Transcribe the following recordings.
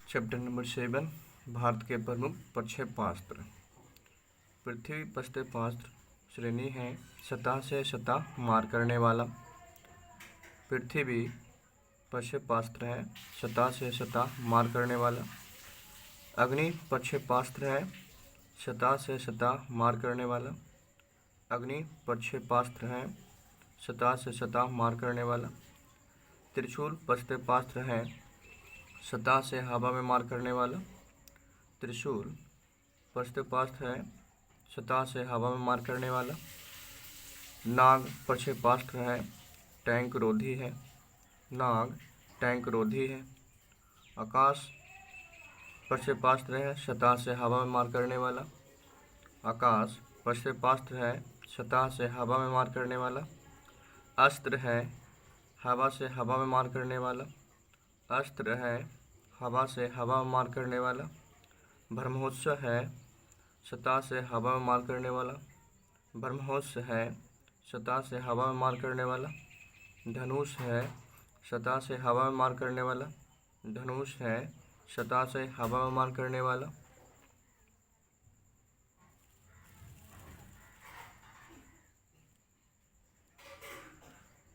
Chapter number 7 Bharat के प्रमुख प्रक्षेपास्त्र। पृथ्वी प्रक्षेपास्त्र श्रेणी है सतह से सतह मार करने वाला। पृथ्वी प्रक्षेपास्त्र है सतह से सतह मार करने वाला। अग्नि प्रक्षेपास्त्र है सतह से सतह मार करने वाला। अग्नि प्रक्षेपास्त्र है सतह से सतह मार करने वाला। त्रिशूल प्रक्षेपास्त्र है सतह से हवा में मार करने वाला। त्रिशूल प्रक्षेपास्त्र है सतह से हवा में मार करने वाला। नाग प्रक्षेपास्त्र है टैंक रोधी है। नाग टैंक रोधी है। आकाश प्रक्षेपास्त्र है सतह से हवा में मार करने वाला। आकाश प्रक्षेपास्त्र है सतह से हवा में मार करने वाला। अस्त्र है हवा से हवा में मार करने वाला। अस्त्र है हवा से हवा में मार करने वाला। ब्रह्मोस है सतह से हवा में मार करने वाला। ब्रह्मोस है सतह से हवा में मार करने वाला। धनुष है सतह से हवा में मार करने वाला। धनुष है सतह से हवा में मार करने वाला।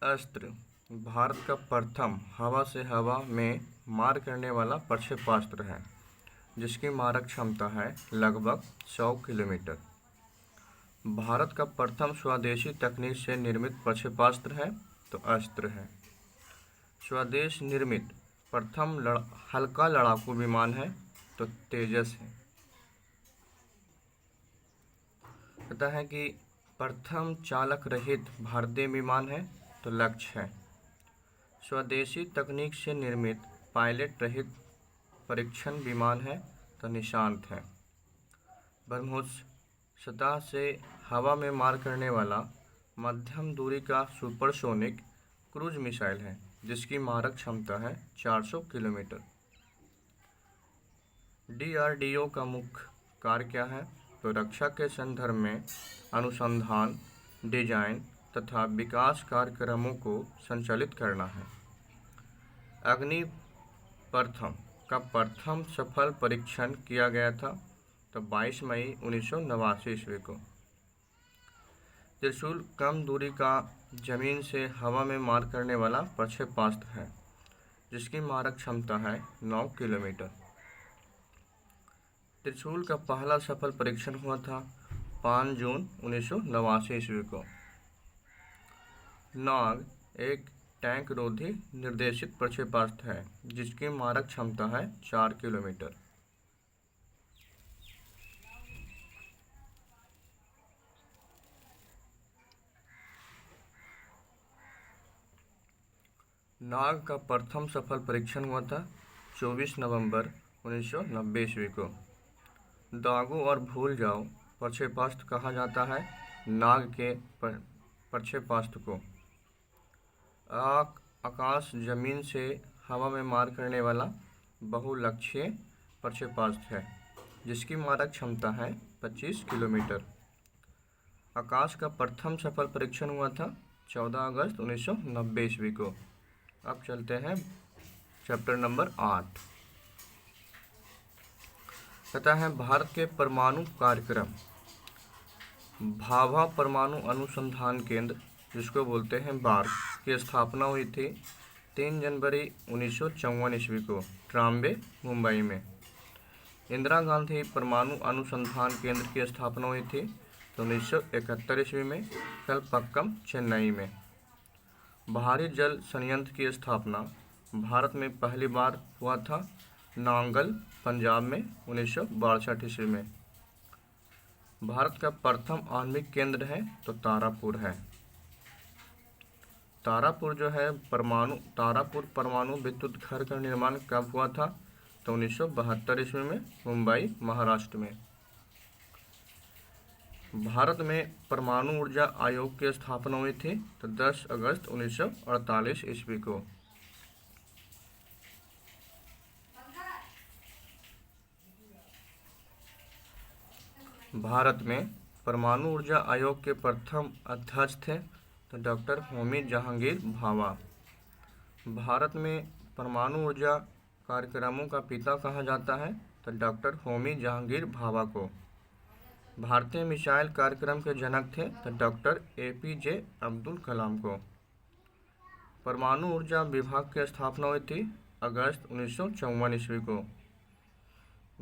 अस्त्र भारत का प्रथम हवा से हवा में मार करने वाला प्रक्षेपास्त्र है जिसकी मारक क्षमता है लगभग 100 किलोमीटर। भारत का प्रथम स्वदेशी तकनीक से निर्मित प्रक्षेपास्त्र है तो अस्त्र है। स्वदेश निर्मित प्रथम हल्का लड़ाकू विमान है तो तेजस है। पता है कि प्रथम चालक रहित भारतीय विमान है तो लक्ष्य है। स्वदेशी तकनीक से निर्मित पायलट रहित परीक्षण विमान है तो निशांत है। ब्रह्मोस सतह से हवा में मार करने वाला मध्यम दूरी का सुपरसोनिक क्रूज मिसाइल है जिसकी मारक क्षमता है 400 किलोमीटर। DRDO का मुख्य कार्य क्या है तो रक्षा के संदर्भ में अनुसंधान, डिजाइन तथा विकास कार्यक्रमों को संचालित करना है। अग्नि प्रथम का प्रथम सफल परीक्षण किया गया था तो 22 मई 1989 ईस्वी को। त्रिशूल कम दूरी का जमीन से हवा में मार करने वाला प्रक्षेपास्त्र है जिसकी मारक क्षमता है 9 किलोमीटर। त्रिशूल का पहला सफल परीक्षण हुआ था 5 जून 1989 ईस्वी को। नाग एक टैंक रोधी निर्देशित प्रक्षेपास्त्र है जिसकी मारक क्षमता है 4 किलोमीटर। नाग का प्रथम सफल परीक्षण हुआ था 24 नवंबर 1990 ईस्वी को। दागो और भूल जाओ प्रक्षेपास्त्र कहा जाता है नाग के प्रक्षेपास्त्र को। आकाश जमीन से हवा में मार करने वाला बहुलक्ष्यीय प्रक्षेपास्त्र है जिसकी मारक क्षमता है 25 किलोमीटर। आकाश का प्रथम सफल परीक्षण हुआ था 14 अगस्त 1990 ईस्वी को। अब चलते हैं चैप्टर नंबर 8। कहता है भारत के परमाणु कार्यक्रम। भाभा परमाणु अनुसंधान केंद्र जिसको बोलते हैं बार्क की स्थापना हुई थी 3 जनवरी 1954 ईस्वी को ट्राम्बे, मुंबई में। इंदिरा गांधी परमाणु अनुसंधान केंद्र की स्थापना हुई थी तो 1971 ईस्वी में कलपक्कम, चेन्नई में। भारी जल संयंत्र की स्थापना भारत में पहली बार हुआ था नांगल, पंजाब में 1962 ईस्वी में। भारत का प्रथम आणविक केंद्र है तो तारापुर है। तारापुर जो है तारापुर परमाणु विद्युत घर का निर्माण कब हुआ था तो 1972 ईस्वी में मुंबई, महाराष्ट्र में। भारत में परमाणु ऊर्जा आयोग की स्थापना हुई थी तो 10 अगस्त 1948 ईस्वी को। भारत में परमाणु ऊर्जा आयोग के प्रथम अध्यक्ष थे तो डॉक्टर होमी जहांगीर भाभा। भारत में परमाणु ऊर्जा कार्यक्रमों का पिता कहा जाता है? तो डॉक्टर होमी जहांगीर भाभा को। भारतीय मिसाइल कार्यक्रम के जनक थे? तो डॉक्टर APJ अब्दुल कलाम को। परमाणु ऊर्जा विभाग की स्थापना हुई थी अगस्त 1954 ईस्वी को।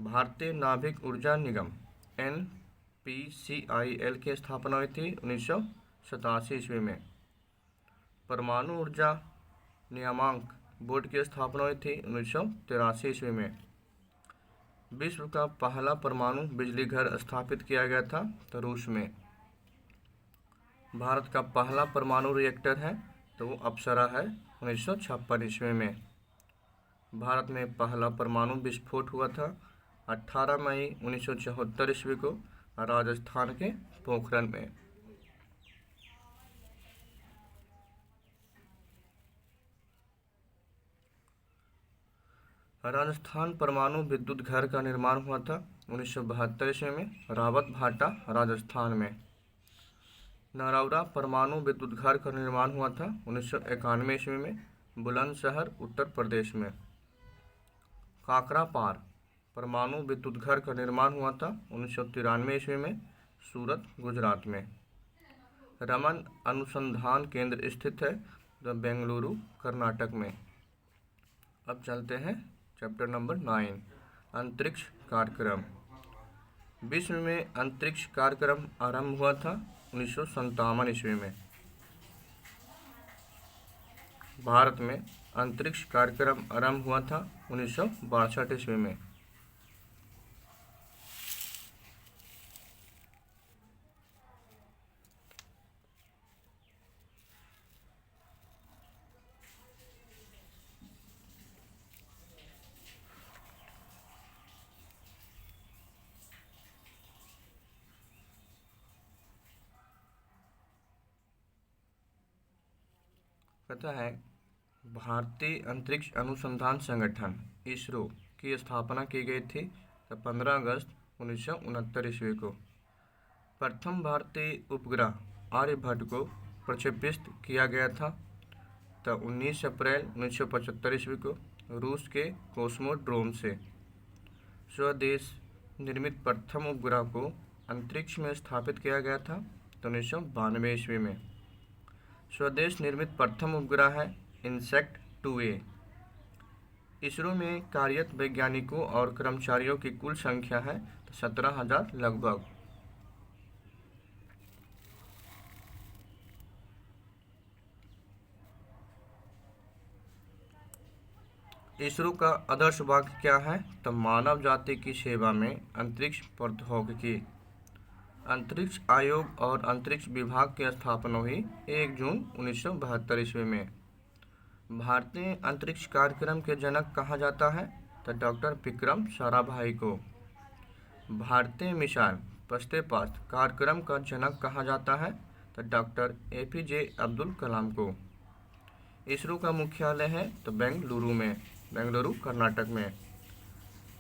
भारतीय नाभिक ऊर्जा निगम NPCIL की स्थापना हुई थी 1987 ईस्वी में। परमाणु ऊर्जा नियामक बोर्ड की स्थापना हुई थी 1983 ईस्वी में। विश्व का पहला परमाणु बिजली घर स्थापित किया गया था तो रूस में। भारत का पहला परमाणु रिएक्टर है तो वो अप्सरा है 1956 ईस्वी में। भारत में पहला परमाणु विस्फोट हुआ था 18 मई 1974 ईस्वी को राजस्थान के पोखरण में। राजस्थान परमाणु विद्युत घर का निर्माण हुआ था 1972 ईस्वी में रावत भाटा राजस्थान में। नरौरा परमाणु विद्युत घर का निर्माण हुआ था 1991 ईस्वी में बुलंदशहर उत्तर प्रदेश में। काकरापार परमाणु विद्युत घर का निर्माण हुआ था 1993 ईस्वी में सूरत गुजरात में। रमन अनुसंधान केंद्र स्थित है तो बेंगलुरु कर्नाटक में। अब चलते हैं चैप्टर नंबर 9 अंतरिक्ष कार्यक्रम। विश्व में अंतरिक्ष कार्यक्रम आरंभ हुआ था 1957 ईस्वी में। भारत में अंतरिक्ष कार्यक्रम आरंभ हुआ था 1962 ईस्वी में। कहता है भारतीय अंतरिक्ष अनुसंधान संगठन इसरो की स्थापना की गई थी तो 15 अगस्त 1969 ईस्वी को। प्रथम भारतीय उपग्रह आर्यभट्ट को प्रक्षेपित किया गया था तो 19 अप्रैल 1975 ईस्वी को रूस के कोस्मोड्रोम से। स्वदेश निर्मित प्रथम उपग्रह को अंतरिक्ष में स्थापित किया गया था तो 1992 ईस्वी में। स्वदेश निर्मित प्रथम उपग्रह है इनसेक्ट 2A। इसरो में कार्यरत वैज्ञानिकों और कर्मचारियों की कुल संख्या है तो 17,000 लगभग। इसरो का आदर्श वाक्य क्या है? तो मानव जाति की सेवा में अंतरिक्ष प्रौद्योगिकी। अंतरिक्ष आयोग और अंतरिक्ष विभाग की स्थापना हुई 1 जून 1972 ईस्वी में। भारतीय अंतरिक्ष कार्यक्रम के जनक कहा जाता है तो डॉक्टर विक्रम साराभाई को। भारतीय मिसाइल प्रक्षेपास्त्र कार्यक्रम का जनक कहा जाता है तो डॉक्टर APJ अब्दुल कलाम को। इसरो का मुख्यालय है तो बेंगलुरु में, बेंगलुरु कर्नाटक में।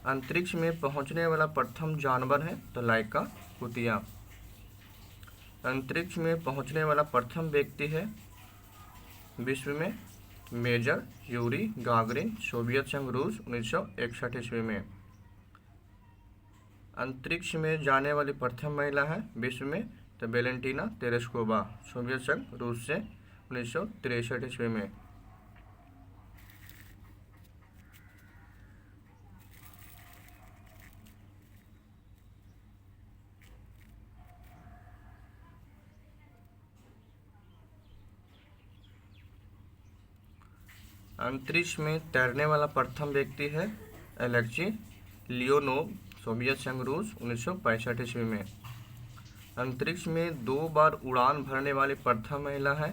अंतरिक्ष में पहुंचने वाला प्रथम जानवर है तो लाइका कुतिया। अंतरिक्ष में पहुंचने वाला प्रथम व्यक्ति है विश्व में मेजर यूरी गागरिन, सोवियत संघ, रूस 1961 ईस्वी में। अंतरिक्ष में जाने वाली प्रथम महिला है विश्व में तो वेलेंटीना तेरेस्कोवा, सोवियत संघ, रूस से 1963 ईस्वी में। अंतरिक्ष में तैरने वाला प्रथम व्यक्ति है एलेक्सी लियोनोव, सोवियत संघ, रूस 1965 ईस्वी में। अंतरिक्ष में 2 बार उड़ान भरने वाली प्रथम महिला है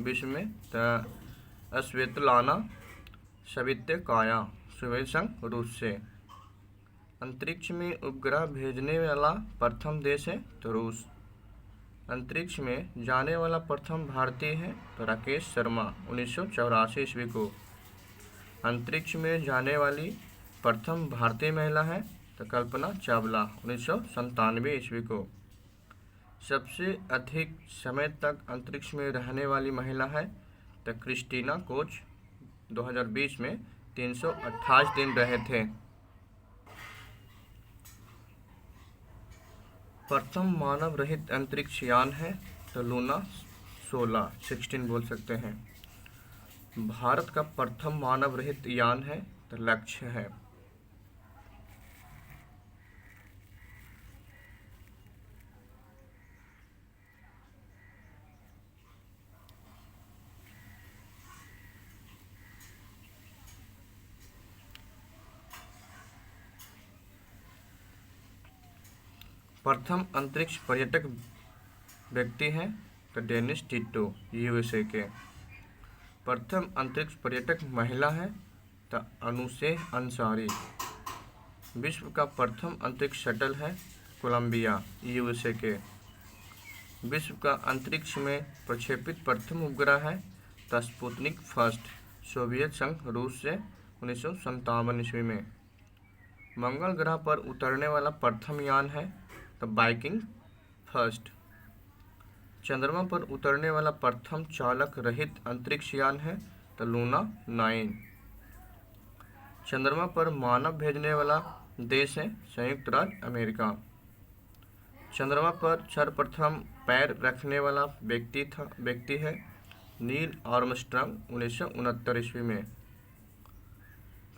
विश्व में तो स्वेतलाना सवित्काया, सोवियत संघ, रूस से। अंतरिक्ष में उपग्रह भेजने वाला प्रथम देश है तो रूस। अंतरिक्ष में जाने वाला प्रथम भारतीय है तो राकेश शर्मा 1984 ईस्वी को। अंतरिक्ष में जाने वाली प्रथम भारतीय महिला है तो कल्पना चावला 1997 ईस्वी को। सबसे अधिक समय तक अंतरिक्ष में रहने वाली महिला है तो क्रिस्टीना कोच 2020 में 328 दिन रहे थे। प्रथम मानव रहित अंतरिक्ष यान है तो लूना 16 बोल सकते हैं। भारत का प्रथम मानव रहित यान है तो लक्ष्य है। प्रथम अंतरिक्ष पर्यटक व्यक्ति हैं तो डेनिस टिटो यूएसए के। प्रथम अंतरिक्ष पर्यटक महिला है तो अनुसे अंसारी। विश्व का प्रथम अंतरिक्ष शटल है कोलंबिया यूएसए के। विश्व का अंतरिक्ष में प्रक्षेपित प्रथम उपग्रह है तो स्पुतनिक फर्स्ट सोवियत संघ रूस से 1957 ईस्वी में। मंगल ग्रह पर उतरने वाला प्रथम यान है तो वाइकिंग फर्स्ट। चंद्रमा पर उतरने वाला प्रथम चालक रहित अंतरिक्ष यान है तो लूना 9। चंद्रमा पर मानव भेजने वाला देश है संयुक्त राज्य अमेरिका। चंद्रमा पर सर्वप्रथम पैर रखने वाला व्यक्ति है नील आर्मस्ट्रांग 1969 ईस्वी में।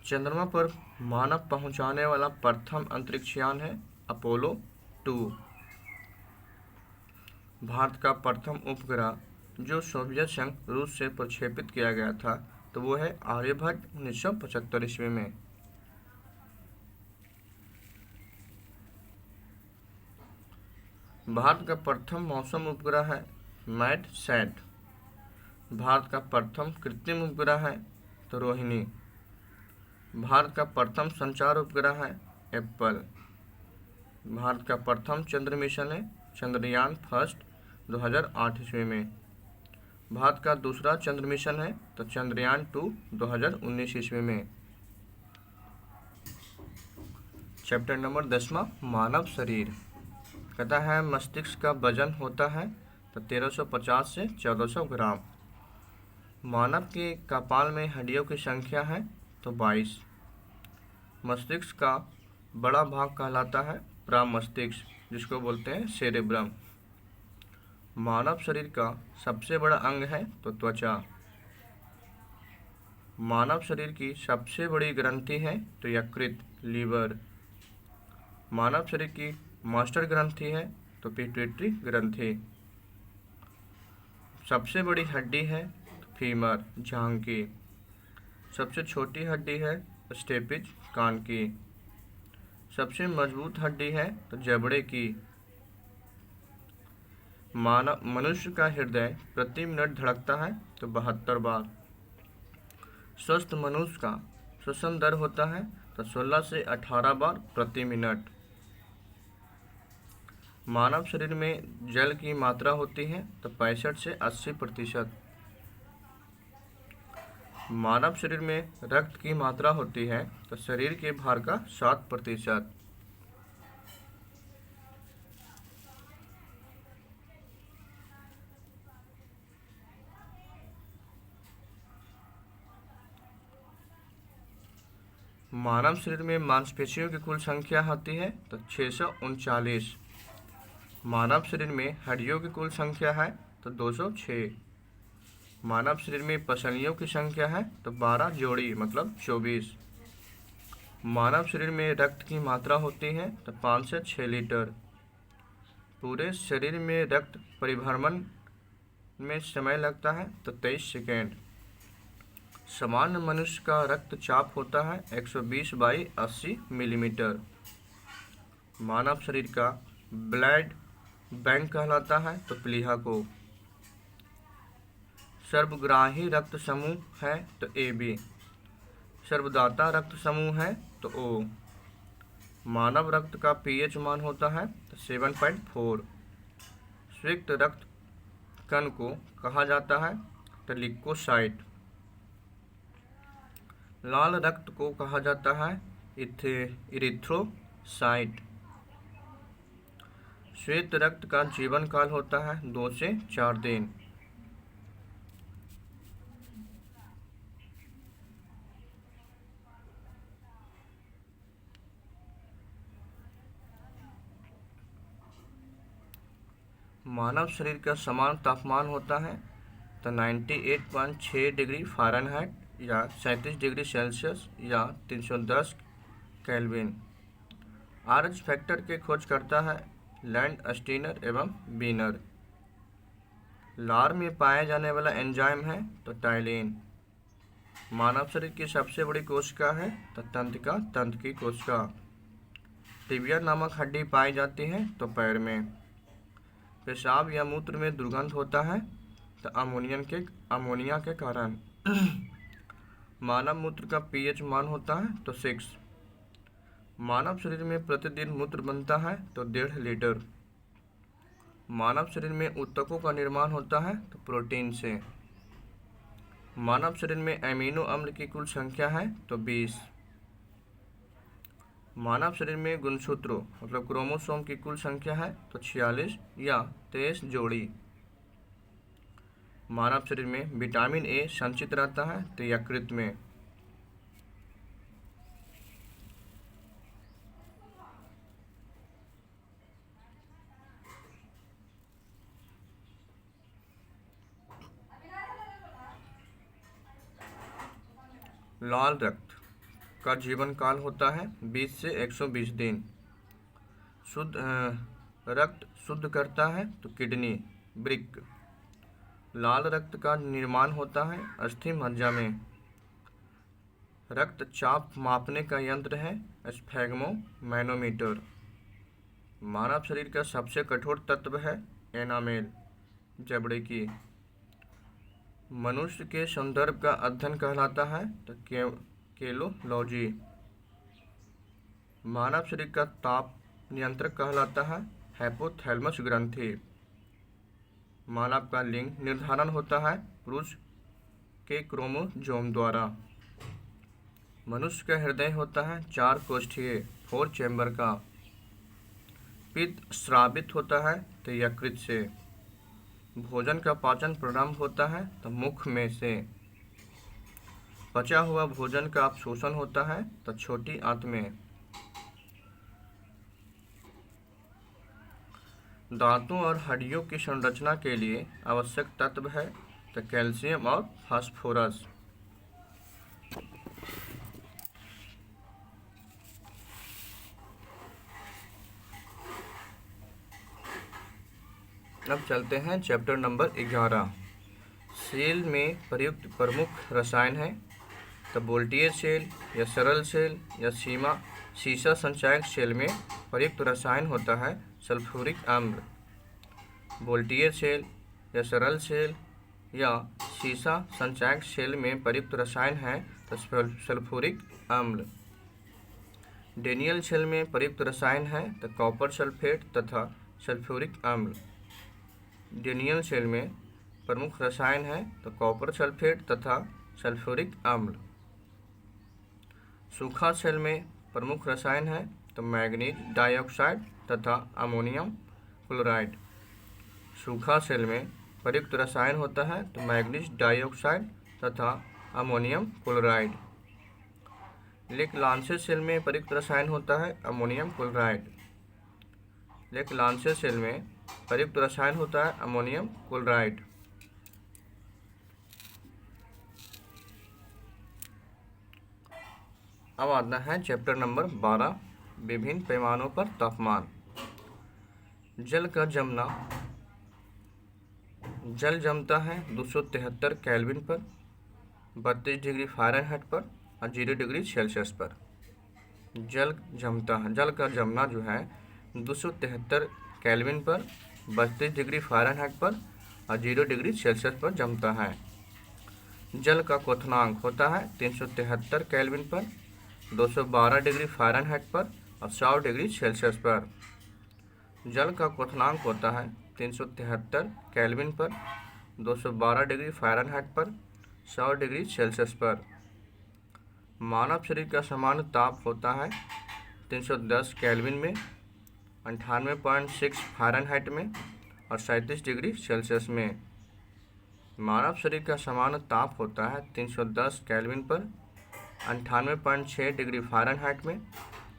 चंद्रमा पर मानव पहुंचाने वाला प्रथम अंतरिक्ष यान है अपोलो 2। भारत का प्रथम उपग्रह जो सोवियत संघ रूस से प्रक्षेपित किया गया था तो वो है आर्यभट्ट 1975 ईस्वी में। भारत का प्रथम मौसम उपग्रह है मैटसैट। भारत का प्रथम कृत्रिम उपग्रह है तो रोहिणी। भारत का प्रथम संचार उपग्रह है एप्पल। भारत का प्रथम चंद्र मिशन है चंद्रयान फर्स्ट 2008 ईस्वी में। भारत का दूसरा चंद्र मिशन है तो चंद्रयान 2 2019 ईस्वी में। चैप्टर नंबर 10वां मानव शरीर। कहता है मस्तिष्क का वजन होता है तो 1350 से 1400 ग्राम। मानव के कपाल में हड्डियों की संख्या है तो 22। मस्तिष्क का बड़ा भाग कहलाता है प्रमस्तिष्क जिसको बोलते हैं सेरेब्रम। मानव शरीर का सबसे बड़ा अंग है तो त्वचा। मानव शरीर की सबसे बड़ी ग्रंथि है तो यकृत लीवर। मानव शरीर की मास्टर ग्रंथि है तो पिट्यूटरी ग्रंथि। सबसे बड़ी हड्डी है तो फीमर जांघ की। सबसे छोटी हड्डी है स्टेपिज कान की। सबसे मजबूत हड्डी है तो जबड़े की। मनुष्य का हृदय प्रति मिनट धड़कता है तो 72 बार। स्वस्थ मनुष्य का श्वसन दर होता है तो 16 से 18 बार प्रति मिनट। मानव शरीर में जल की मात्रा होती है तो 65 से 80%। मानव शरीर में रक्त की मात्रा होती है तो शरीर के भार का 7%। मानव शरीर में मांसपेशियों की कुल संख्या होती है तो 639। मानव शरीर में हड्डियों की कुल संख्या है तो 206। मानव शरीर में पसलियों की संख्या है तो 12 जोड़ी मतलब 24। मानव शरीर में रक्त की मात्रा होती है तो 5 से 6 लीटर। पूरे शरीर में रक्त परिभ्रमण में समय लगता है तो 23 सेकेंड। सामान्य मनुष्य का रक्तचाप होता है 120/80 मिलीमीटर। मानव शरीर का ब्लड बैंक कहलाता है तो प्लीहा को। सर्वग्राही रक्त समूह है तो AB। सर्वदाता रक्त समूह है तो O। मानव रक्त का pH मान होता है तो 7.4। स्वेत रक्त कण को कहा जाता है तो लिकोसाइट। लाल रक्त को कहा जाता है इरिथ्रोसाइट। श्वेत रक्त का जीवन काल होता है 2 से 4 दिन। मानव शरीर का समान तापमान होता है तो 98.6 डिग्री फ़ारेनहाइट या 37 डिग्री सेल्सियस या 310 केल्विन। आरएच फैक्टर की खोज करता है लैंडस्टीनर एवं बीनर। लार में पाया जाने वाला एंजाइम है तो टाइलिन। मानव शरीर की सबसे बड़ी कोशिका है तो तंत्र की कोशिका। टिबिया नामक हड्डी पाई जाती है तो पैर में। पेशाब या मूत्र में दुर्गंध होता है तो अमोनिया के कारण। मानव मूत्र का पीएच मान होता है तो 6। मानव शरीर में प्रतिदिन मूत्र बनता है तो 1.5 लीटर। मानव शरीर में ऊतकों का निर्माण होता है तो प्रोटीन से। मानव शरीर में एमिनो अम्ल की कुल संख्या है तो 20। मानव शरीर में गुणसूत्रों मतलब क्रोमोसोम की कुल संख्या है तो 46 या 23 जोड़ी। मानव शरीर में विटामिन ए संचित रहता है तो यकृत में। लाल रक्त का जीवन काल होता है 20 से 120 दिन। रक्त शुद्ध करता है तो किडनी वृक्क। लाल रक्त का निर्माण होता है अस्थि मज्जा में। रक्तचाप मापने का यंत्र है स्फैग्मोमैनोमीटर। मानव शरीर का सबसे कठोर तत्व है एनामेल जबड़े की। मनुष्य के संदर्भ का अध्ययन कहलाता है तो केलोलॉजी। मानव शरीर का ताप नियंत्रक कहलाता है हाइपोथैलेमस ग्रंथि। मानव का लिंग निर्धारण होता है पुरुष के क्रोमोसोम द्वारा। मनुष्य का हृदय होता है 4 कोष्ठीय 4 चैम्बर का। पित्त स्रावित होता है तो यकृत से। भोजन का पाचन प्रारंभ होता है तो मुख में से। पचा हुआ भोजन का अवशोषण होता है तो छोटी आंत में। दांतों और हड्डियों की संरचना के लिए आवश्यक तत्व है तो कैल्शियम और फास्फोरस। अब चलते हैं चैप्टर नंबर 11। सेल में प्रयुक्त प्रमुख रसायन है तो वोल्टेज सेल या सरल सेल या सीसा संचायक सेल में प्रयुक्त रसायन होता है सल्फ्यूरिक अम्ल। वोल्टेज सेल या सरल सेल या सीसा संचायक सेल में प्रयुक्त रसायन है तो सल्फ्यूरिक अम्ल। डेनियल सेल में प्रयुक्त रसायन है तो कॉपर सल्फेट तथा सल्फ्यूरिक अम्ल। डेनियल सेल में प्रमुख रसायन है तो कॉपर सल्फेट तथा सल्फ्यूरिक अम्ल। सूखा सेल में प्रमुख रसायन है तो मैग्नीज डाइऑक्साइड तथा अमोनियम क्लोराइड। सूखा सेल में प्रयुक्त रसायन होता है तो मैग्नीज डाइऑक्साइड तथा अमोनियम क्लोराइड। लेक-लांसे सेल में प्रयुक्त रसायन होता है अमोनियम क्लोराइड। लेक-लांसे सेल में प्रयुक्त रसायन होता है अमोनियम क्लोराइड। अब आता है चैप्टर नंबर 12 विभिन्न पैमानों पर तापमान। जल जमता है 273 केल्विन पर, 32 डिग्री फ़ारेनहाइट पर और 0 डिग्री सेल्सियस पर। जल का जमना जो है 273 केल्विन पर, 32 डिग्री फ़ारेनहाइट पर और 0 डिग्री सेल्सियस पर जमता है। जल का क्वथनांक होता है 373 केल्विन पर, 212 डिग्री फ़ारेनहाइट पर और 100 डिग्री सेल्सियस पर। जल का क्वथनांक होता है 373 केल्विन पर, 212 डिग्री फ़ारेनहाइट पर, 100 डिग्री सेल्सियस पर। मानव शरीर का सामान्य ताप होता है 310 केल्विन में, 98.6 फ़ारेनहाइट में और 37 डिग्री सेल्सियस में। मानव शरीर का सामान्य ताप होता है 310 केल्विन पर, 98.6 डिग्री फ़ारेनहाइट में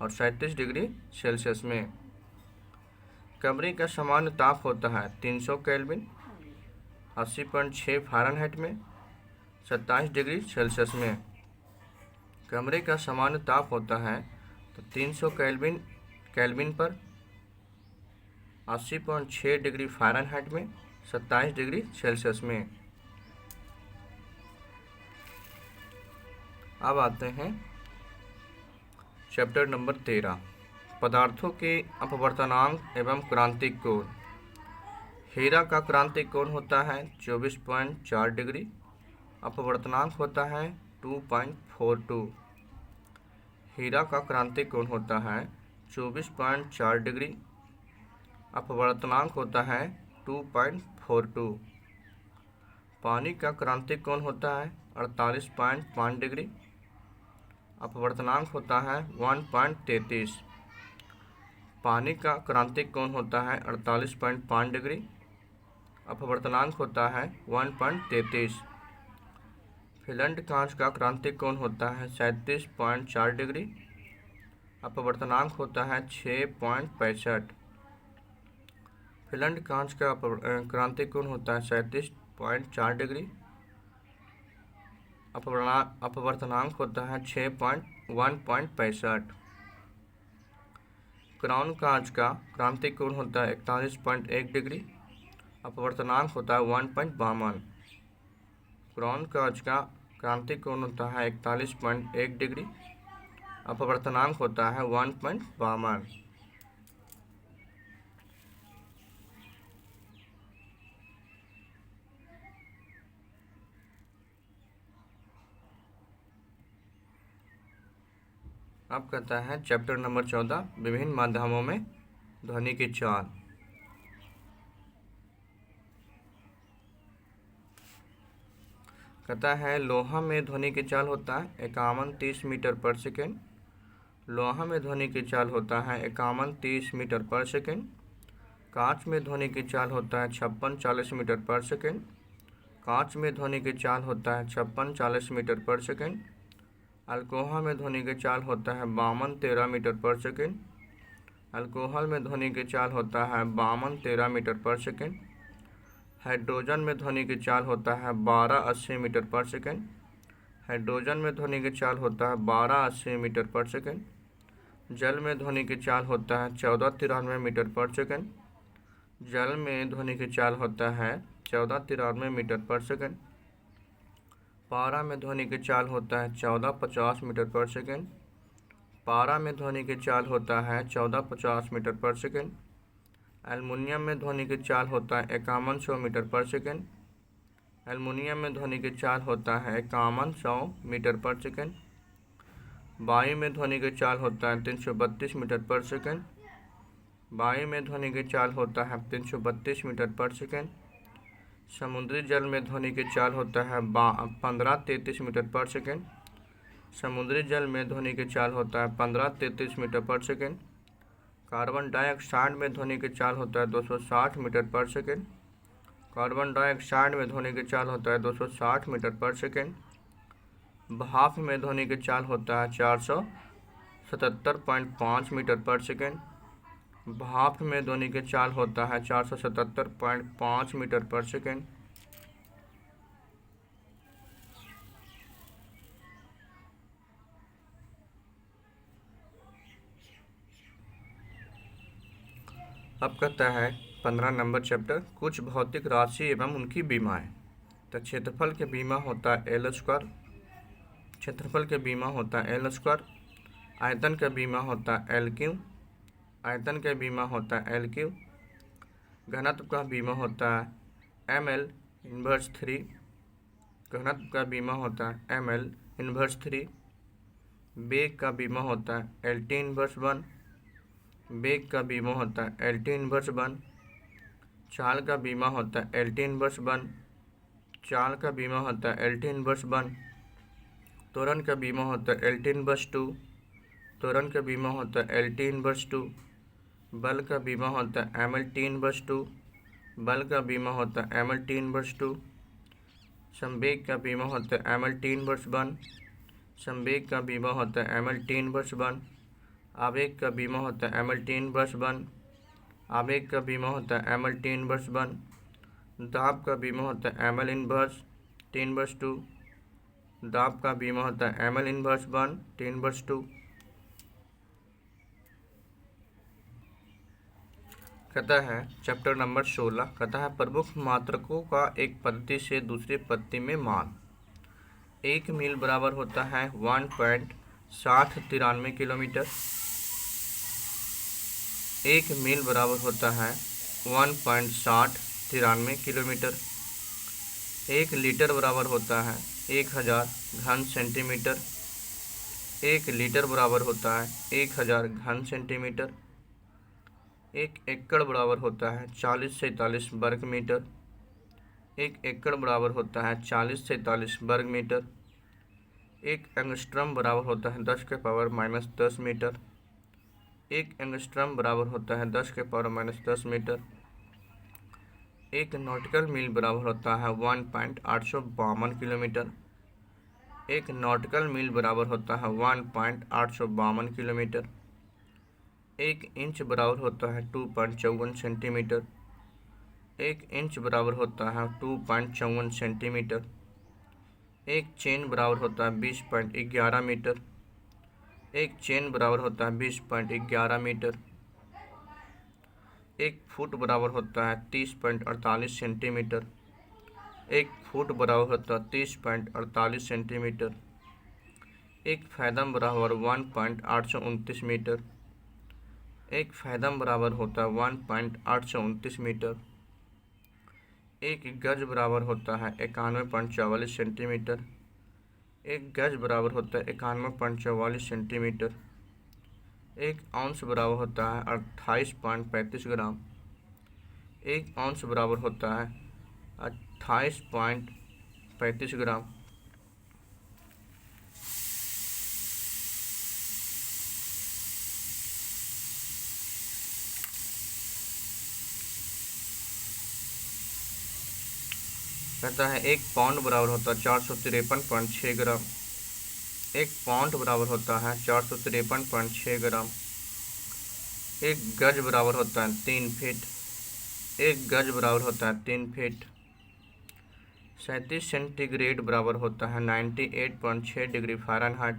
और 37 डिग्री सेल्सियस में। कमरे का सामान्य ताप होता है 300 केल्विन 80.6 फ़ारेनहाइट में 27 डिग्री सेल्सियस में। कमरे का सामान्य ताप होता है तो 300 केल्विन पर 80.6 डिग्री फ़ारेनहाइट में 27 डिग्री सेल्सियस में। अब आते हैं चैप्टर नंबर 13, पदार्थों के अपवर्तनांक एवं क्रांतिक कोण। हीरा का क्रांतिक कोण होता है 24.4 डिग्री, अपवर्तनांक होता है 2.42। हीरा का क्रांतिक कोण होता है 24.4 डिग्री, अपवर्तनांक होता है 2.42। पानी का क्रांतिक कोण होता है 48.5 डिग्री, अपवर्तनांक होता है 1.33। पानी का क्रांतिक कोण होता है 48.5 डिग्री, अपवर्तनांक होता है 1.33। फिलंट कांच का क्रांतिक कोण होता है 37.4 डिग्री, अपवर्तनांक होता है 6.65। फिलंट कांच का क्रांतिक कोण होता है 37.4 डिग्री, अपवर्तनांक होता है 1.65। क्राउन कांच का क्रांतिक कोण होता है 41.1 डिग्री, अपवर्तनांक होता है 1.52। क्राउन कांच का क्रांतिक कोण होता है 41.1 डिग्री, अपवर्तनांक होता है 1.52। अब कहता है चैप्टर नंबर 14, विभिन्न माध्यमों में ध्वनि की चाल। कहता है लोहा में ध्वनि की चाल होता है 51-30 मीटर पर सेकेंड। लोहा में ध्वनि की चाल होता है 51-30 मीटर पर सेकेंड। कांच में ध्वनि की चाल होता है 56-40 मीटर पर सेकेंड। कांच में ध्वनि की चाल होता है 56-40 मीटर पर सेकेंड। अल्कोहल में ध्वनि की चाल होता है 52-13 मीटर पर सेकेंड। अल्कोहल में ध्वनि की चाल होता है 52-13 मीटर पर सेकेंड। हाइड्रोजन में ध्वनि की चाल होता है 12-80 मीटर पर सेकेंड। हाइड्रोजन में ध्वनि की चाल होता है 12-80 मीटर पर सेकेंड। जल में ध्वनि की चाल होता है 14-93 मीटर पर सेकेंड। जल में ध्वनि की चाल होता है 14-93 मीटर पर सेकेंड। पारा में ध्वनि की चाल होता है 14-50 मीटर पर सेकेंड। पारा में ध्वनि की चाल होता है 14-50 मीटर पर सेकेंड। एल्युमिनियम में ध्वनि की चाल होता है 5100 मीटर पर सेकेंड। एल्युमिनियम में ध्वनि की चाल होता है 5100 मीटर पर सेकेंड। वायु में ध्वनि की चाल होता है 332 मीटर पर सेकेंड। वायु में ध्वनि की चाल होता है 332 मीटर पर सेकेंड। समुद्री जल में ध्वनि की चाल होता है 15-33 मीटर पर सेकेंड। समुद्री जल में ध्वनि की चाल होता है 15-33 मीटर पर सेकेंड। कार्बन डाइऑक्साइड में ध्वनि की चाल होता है 260 मीटर पर सेकेंड। कार्बन डाइऑक्साइड में ध्वनि की चाल होता है 260 मीटर पर सेकेंड। भाप में ध्वनि की चाल होता है 477.5 मीटर पर सेकेंड। भाप में ध्वनि की चाल होता है 477.5 मीटर पर सेकेंड। अब कहता है 15 नंबर चैप्टर, कुछ भौतिक राशि एवं उनकी बीमाएं। तो क्षेत्रफल के बीमा होता है एल स्क्वायर। क्षेत्रफल के बीमा होता है एल स्क्वायर। आयतन का बीमा होता है एल क्यू। आयतन का बीमा होता है एल क्यू। घनत्व का बीमा होता है एम एल इन्वर्स 3। घनत्व का बीमा होता है एम एल इन्वर्स 3। वेग का बीमा होता है एल टी इन्वर्स 1। वेग का बीमा होता है एल टी इन्वर्स 1। चाल का बीमा होता है एल टी इन्वर्स 1। चाल का बीमा होता है एल टी इन्वर्स 1। त्वरण का बीमा होता है एल टी इन्वर्स 2। त्वरण का बीमा होता है एल टी इन्वर्स 2। बल का बीमा होता है एम एल टी इन्वर्स 2। बल का बीमा होता है एम एल टी इन्वर्स 2। संवेग का बीमा होता है एम एल टी इन्वर्स 1। संवेग का बीमा होता है एम एल टी इन्वर्स 1। आवेग का बीमा होता है एम एल टी इन्वर्स 1। आवेग का बीमा होता है ml t इनवर्स 1। दाब का बीमा होता है ml इनवर्स t इनवर्स 2। दाब का बीमा होता है ml इनवर्स 1 t इनवर्स 2। कहता है चैप्टर नंबर 16, कहता है प्रमुख मात्रकों का एक पद्धति से दूसरी पद्धति में मान। 1 मील बराबर होता है 1.793 किलोमीटर। 1 मील बराबर होता है 1.793 किलोमीटर। 1 लीटर बराबर होता है 1000 घन सेंटीमीटर। 1 लीटर बराबर होता है 1000 घन सेंटीमीटर। 1 एकड़ बराबर होता है 40 से 43 वर्ग मीटर। 1 एकड़ बराबर होता है 40 से 43 वर्ग मीटर। 1 एंगस्ट्रम बराबर होता है 10 के पावर माइनस 10 मीटर। 1 एंगस्ट्रम बराबर होता है 10 के पावर माइनस 10 मीटर। 1 नॉटिकल मील बराबर होता है 1.852 किलोमीटर। 1 नॉटिकल मील बराबर होता है 1.852 किलोमीटर। 1 इंच बराबर होता है 2.54 सेंटीमीटर। 1 इंच बराबर होता है 2.54 सेंटीमीटर। 1 चेन बराबर होता है 20.11 मीटर। 1 चेन बराबर होता है 20.11 मीटर। 1 फुट बराबर होता है 30.48 सेंटीमीटर। 1 फुट बराबर होता है 30.48 सेंटीमीटर। 1 फैदम बराबर 1.829 मीटर। 1 फैदम बराबर होता है 1.829 मीटर। 1 गज बराबर होता है 91.44 सेंटीमीटर। 1 गज बराबर होता है 91.44 सेंटीमीटर। 1 औंस बराबर होता है 28.35 ग्राम। 1 औंस बराबर होता है 28.35 ग्राम। कहता है 1 पाउंड बराबर होता है 453.6 ग्राम। 1 पाउंड बराबर होता है 453.6 ग्राम। 1 गज बराबर होता है 3 फीट। 1 गज बराबर होता है 3 फीट। 37 सेंटीग्रेड बराबर होता है 98.6 डिग्री फ़ारेनहाइट।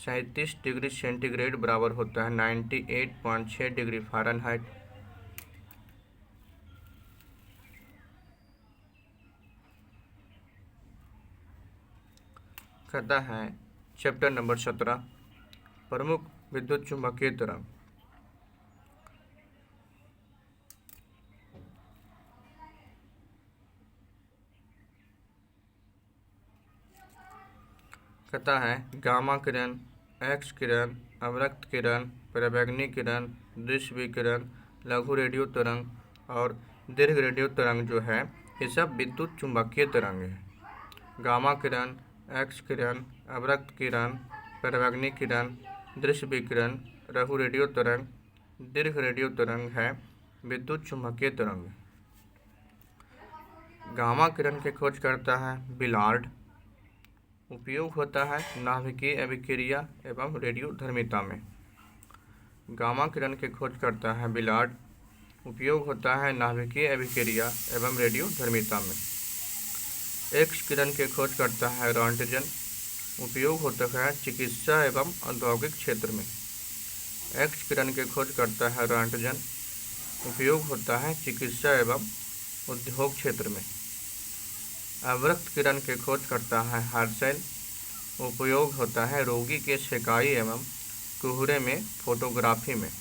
37 डिग्री सेंटीग्रेड बराबर होता है 98.6 डिग्री फ़ारेनहाइट। कहता है चैप्टर नंबर 17, प्रमुख विद्युत चुम्बकीय तरंग। कहता है गामा किरण, एक्स किरण, अवरक्त किरण, पराबैंगनी किरण, दृश्य विकिरण, लघु रेडियो तरंग और दीर्घ रेडियो तरंग जो है ये सब विद्युत चुम्बकीय तरंग है। गामा किरण, एक्स किरण, अवरक्त किरण, पराबैंगनी किरण, दृश्य विकिरण, लघु रेडियो तरंग, दीर्घ रेडियो तरंग है विद्युत चुम्बकीय तरंग। गामा किरण की खोज करता है बिलार्ड। उपयोग होता है नाभिकीय अभिक्रिया एवं रेडियोधर्मिता में। गामा किरण की खोज करता है बिलार्ड। उपयोग होता है नाभिकीय अभिक्रिया एवं रेडियोधर्मिता में। एक्स किरण की खोज करता है रॉन्टजन। उपयोग होता है चिकित्सा एवं औद्योगिक क्षेत्र में। एक्स किरण की खोज करता है रॉन्टजन। उपयोग होता है चिकित्सा एवं उद्योग क्षेत्र में। अवरक्त किरण की खोज करता है हर्शेल। उपयोग होता है रोगी के सेकाई एवं कुहरे में फोटोग्राफी में।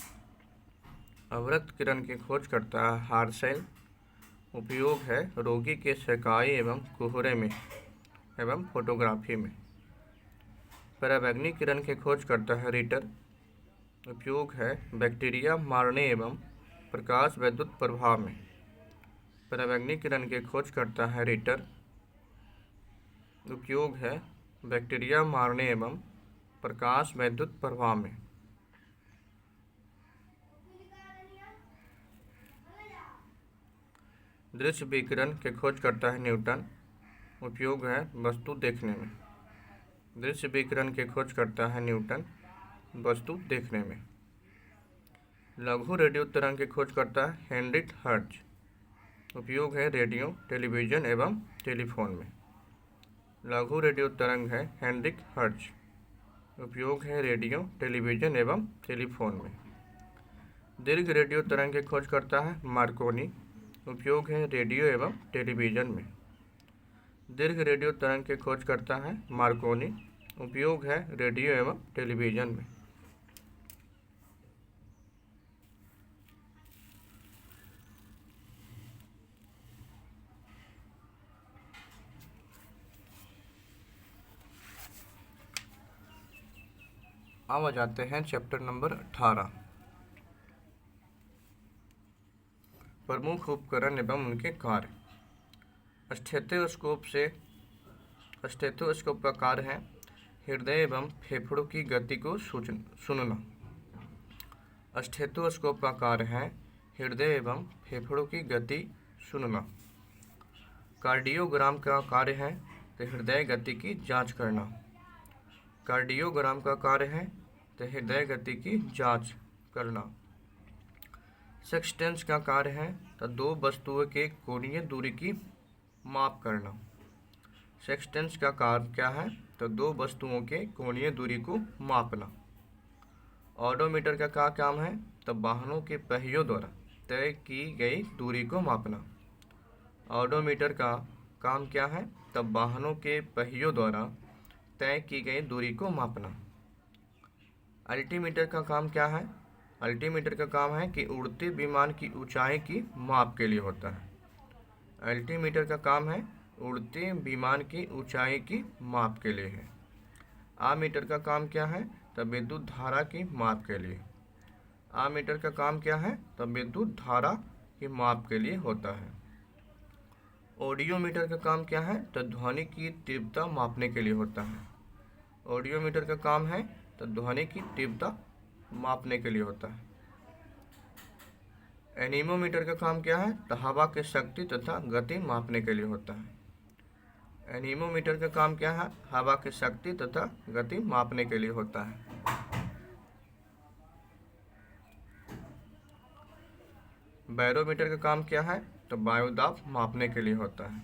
अवरक्त किरण की खोज करता है हर्शेल। उपयोग है रोगी के सेकाई एवं कुहरे में एवं फोटोग्राफी में। पराबैंगनी किरण की खोज करता है रिटर। उपयोग है बैक्टीरिया मारने एवं प्रकाश वैद्युत प्रभाव में। पराबैंगनी किरण की खोज करता है रिटर। उपयोग है बैक्टीरिया मारने एवं प्रकाश वैद्युत प्रभाव में। दृश्य विकिरण की खोज करता है न्यूटन। उपयोग है वस्तु देखने में। दृश्य विकिरण की खोज करता है न्यूटन, वस्तु देखने में। लघु रेडियो तरंग की खोज करता है हेनरिक हर्ट्ज। उपयोग है रेडियो, टेलीविज़न एवं टेलीफोन में। लघु रेडियो तरंग है हेनरिक हर्ट्ज। उपयोग है रेडियो, टेलीविज़न एवं टेलीफोन में। दीर्घ रेडियो तरंग की खोज करता है मार्कोनी। उपयोग है रेडियो एवं टेलीविज़न में। दीर्घ रेडियो तरंग की खोज करता है मार्कोनी। उपयोग है रेडियो एवं टेलीविज़न में। अब आ जाते हैं चैप्टर नंबर 18, प्रमुख उपकरण एवं उनके कार्य। स्टेथोस्कोप का कार्य है हृदय एवं फेफड़ों की गति को सुनना। स्टेथोस्कोप का कार्य है हृदय एवं फेफड़ों की गति सुनना। कार्डियोग्राम का कार्य है तो हृदय गति की जांच करना। कार्डियोग्राम का कार्य है तो हृदय गति की जांच करना। सेक्सटेंस का कार्य है तो दो वस्तुओं के कोणीय दूरी की माप करना। सेक्सटेंस का कार्य क्या है तो दो वस्तुओं के कोणीय दूरी को मापना। ऑडोमीटर का क्या काम है तो वाहनों के पहियों द्वारा तय की गई दूरी को मापना। ऑडोमीटर का काम क्या है तब वाहनों के पहियों द्वारा तय की गई दूरी को मापना। अल्टीमीटर का काम क्या है? अल्टीमीटर का काम है कि उड़ते विमान की ऊंचाई की माप के लिए होता है। अल्टीमीटर का काम है उड़ते विमान की ऊंचाई की माप के लिए है। आमीटर का काम क्या है तब विद्युत धारा की माप के लिए। आमीटर का काम क्या है तब विद्युत धारा की माप के लिए होता है। ऑडियोमीटर का काम क्या है तो ध्वनि की तीव्रता मापने के लिए होता है। ऑडियोमीटर का काम है तो ध्वनि की तीव्रता मापने के लिए होता है। एनीमोमीटर का काम क्या है तो हवा की शक्ति तथा गति मापने के लिए होता है। एनीमोमीटर का काम क्या है? हवा की शक्ति तथा गति मापने के लिए होता है। बैरोमीटर का काम क्या है तो वायुदाब मापने के लिए होता है।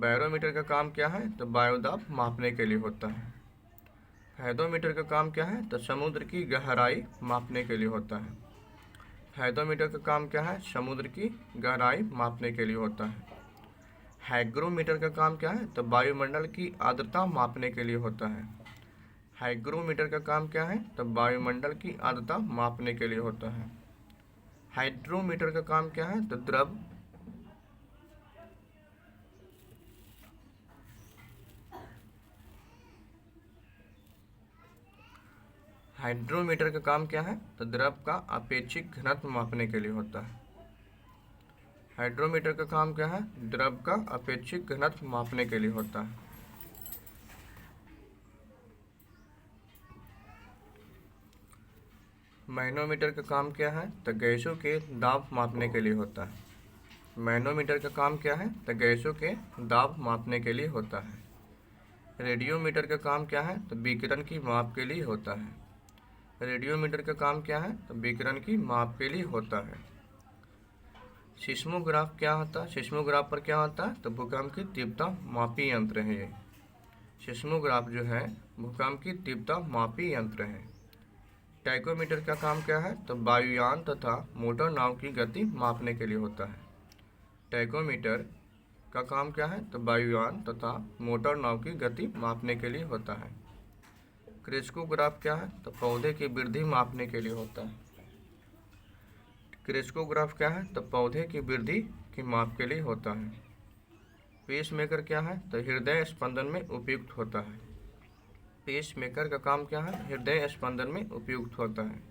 बैरोमीटर का काम क्या है तो वायुदाब मापने के लिए होता है। हैडोमीटर का काम क्या है तो समुद्र की गहराई मापने के लिए होता है। हैडोमीटर का काम क्या है? समुद्र की गहराई मापने के लिए होता है। हाइग्रोमीटर का काम क्या है तो वायुमंडल की आर्द्रता मापने के लिए होता है। हाइग्रोमीटर का काम क्या है तो वायुमंडल की आर्द्रता मापने के लिए होता है। हाइड्रोमीटर का काम क्या है तो द्रव हाइड्रोमीटर का काम क्या है तो द्रव का अपेक्षित घनत्व मापने के लिए होता है। हाइड्रोमीटर का काम क्या है? द्रव का अपेक्षित घनत्व मापने के लिए होता है। मैनोमीटर का काम क्या है तो गैसों के दाब मापने के लिए होता है। मैनोमीटर का काम क्या है तो गैसों के दाब मापने के लिए होता है। रेडियोमीटर का काम क्या है तो विकिरण की माप के लिए होता है। रेडियोमीटर का काम क्या है तो विकिरण की माप के लिए होता है। सिस्मोग्राफ क्या होता है? सिस्मोग्राफ पर क्या होता है तो भूकंप की तीव्रता मापी यंत्र है ये। सिस्मोग्राफ जो है भूकंप की तीव्रता मापी यंत्र है। टैकोमीटर का काम क्या है तो वायुयान तथा मोटर नाव की गति मापने के लिए होता है। टैकोमीटर का काम क्या है तो वायुयान तथा मोटर नाव की गति मापने के लिए होता है। क्रेस्कोग्राफ क्या है तो पौधे की वृद्धि मापने के लिए होता है। क्रेस्कोग्राफ क्या है तो पौधे की वृद्धि की माप के लिए होता है। पेसमेकर क्या है तो हृदय स्पंदन में उपयुक्त होता है। पेसमेकर का काम क्या है? हृदय स्पंदन में उपयुक्त होता है।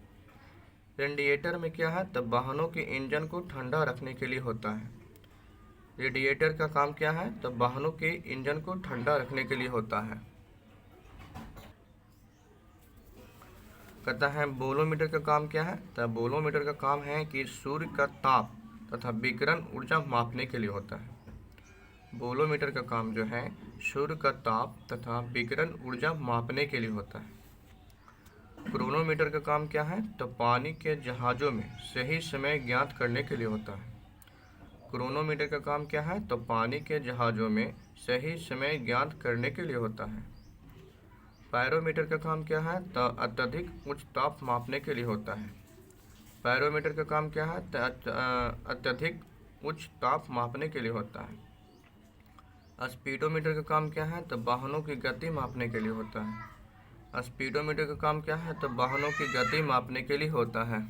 रेडिएटर में क्या है तो वाहनों के इंजन को ठंडा रखने के लिए होता है। रेडिएटर का काम क्या है तो वाहनों के इंजन को ठंडा रखने के लिए होता है। कहता है बोलोमीटर का काम क्या है तो बोलोमीटर का काम है कि सूर्य का ताप तथा विकिरण ऊर्जा मापने के लिए होता है। बोलोमीटर का काम जो है सूर्य का ताप तथा विकिरण ऊर्जा मापने के लिए होता है। क्रोनोमीटर का काम क्या है? तो पानी के जहाज़ों में सही समय ज्ञात करने के लिए होता है। क्रोनोमीटर का काम क्या है? तो पानी के जहाज़ों में सही समय ज्ञात करने के लिए होता है। पायरोमीटर का काम क्या है? तो अत्यधिक उच्च ताप मापने के लिए होता है। पायरोमीटर का काम क्या है? तो अत्यधिक उच्च ताप मापने के लिए होता है। स्पीडोमीटर का काम क्या है? तो वाहनों की गति मापने के लिए होता है। स्पीडोमीटर का काम क्या है? तो वाहनों की गति मापने के लिए होता है।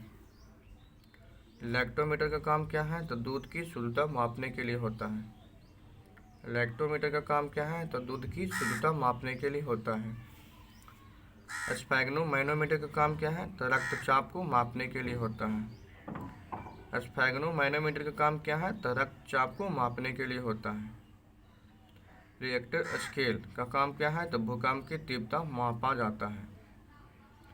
लैक्टोमीटर का काम क्या है? तो दूध की शुद्धता मापने के लिए होता है। लैक्टोमीटर का काम क्या है? तो दूध की शुद्धता मापने के लिए होता है। स्फैग्नोमैनोमीटर का काम क्या है? तो रक्तचाप को मापने के लिए होता है। स्फैग्नोमैनोमीटर का काम क्या है? तो रक्तचाप को मापने के लिए होता है। रिएक्टर स्केल का काम क्या है? तो भूकंप की तीव्रता मापा जाता है।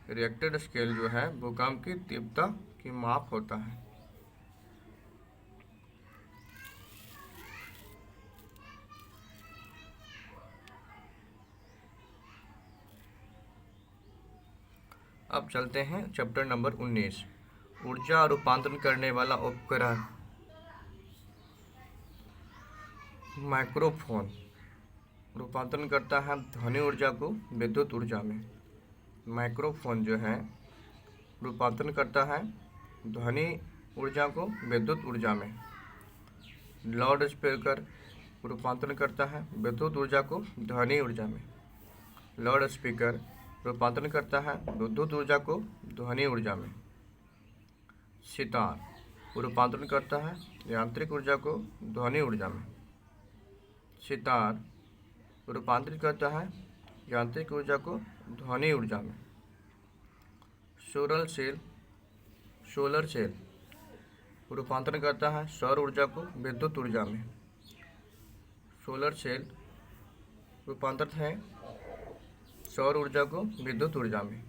रिएक्टर स्केल जो है भूकंप की तीव्रता की माप होता है। अब चलते हैं चैप्टर नंबर 19, ऊर्जा रूपांतरण करने वाला उपकरण। माइक्रोफोन रूपांतरण करता है ध्वनि ऊर्जा को विद्युत ऊर्जा में। माइक्रोफोन जो है रूपांतरण करता है ध्वनि ऊर्जा को विद्युत ऊर्जा में। लाउड स्पीकर रूपांतरण करता है विद्युत ऊर्जा को ध्वनि ऊर्जा में। लाउड स्पीकर रूपांतरण करता है विद्युत ऊर्जा को ध्वनि ऊर्जा में। सितार रूपांतरण करता है यांत्रिक ऊर्जा को ध्वनि ऊर्जा में। सितार रूपांतरित करता है यांत्रिक ऊर्जा को ध्वनि ऊर्जा में। सोलर सेल रूपांतरण करता है सौर ऊर्जा को विद्युत ऊर्जा में। सोलर सेल रूपांतरित है सौर ऊर्जा को विद्युत ऊर्जा में।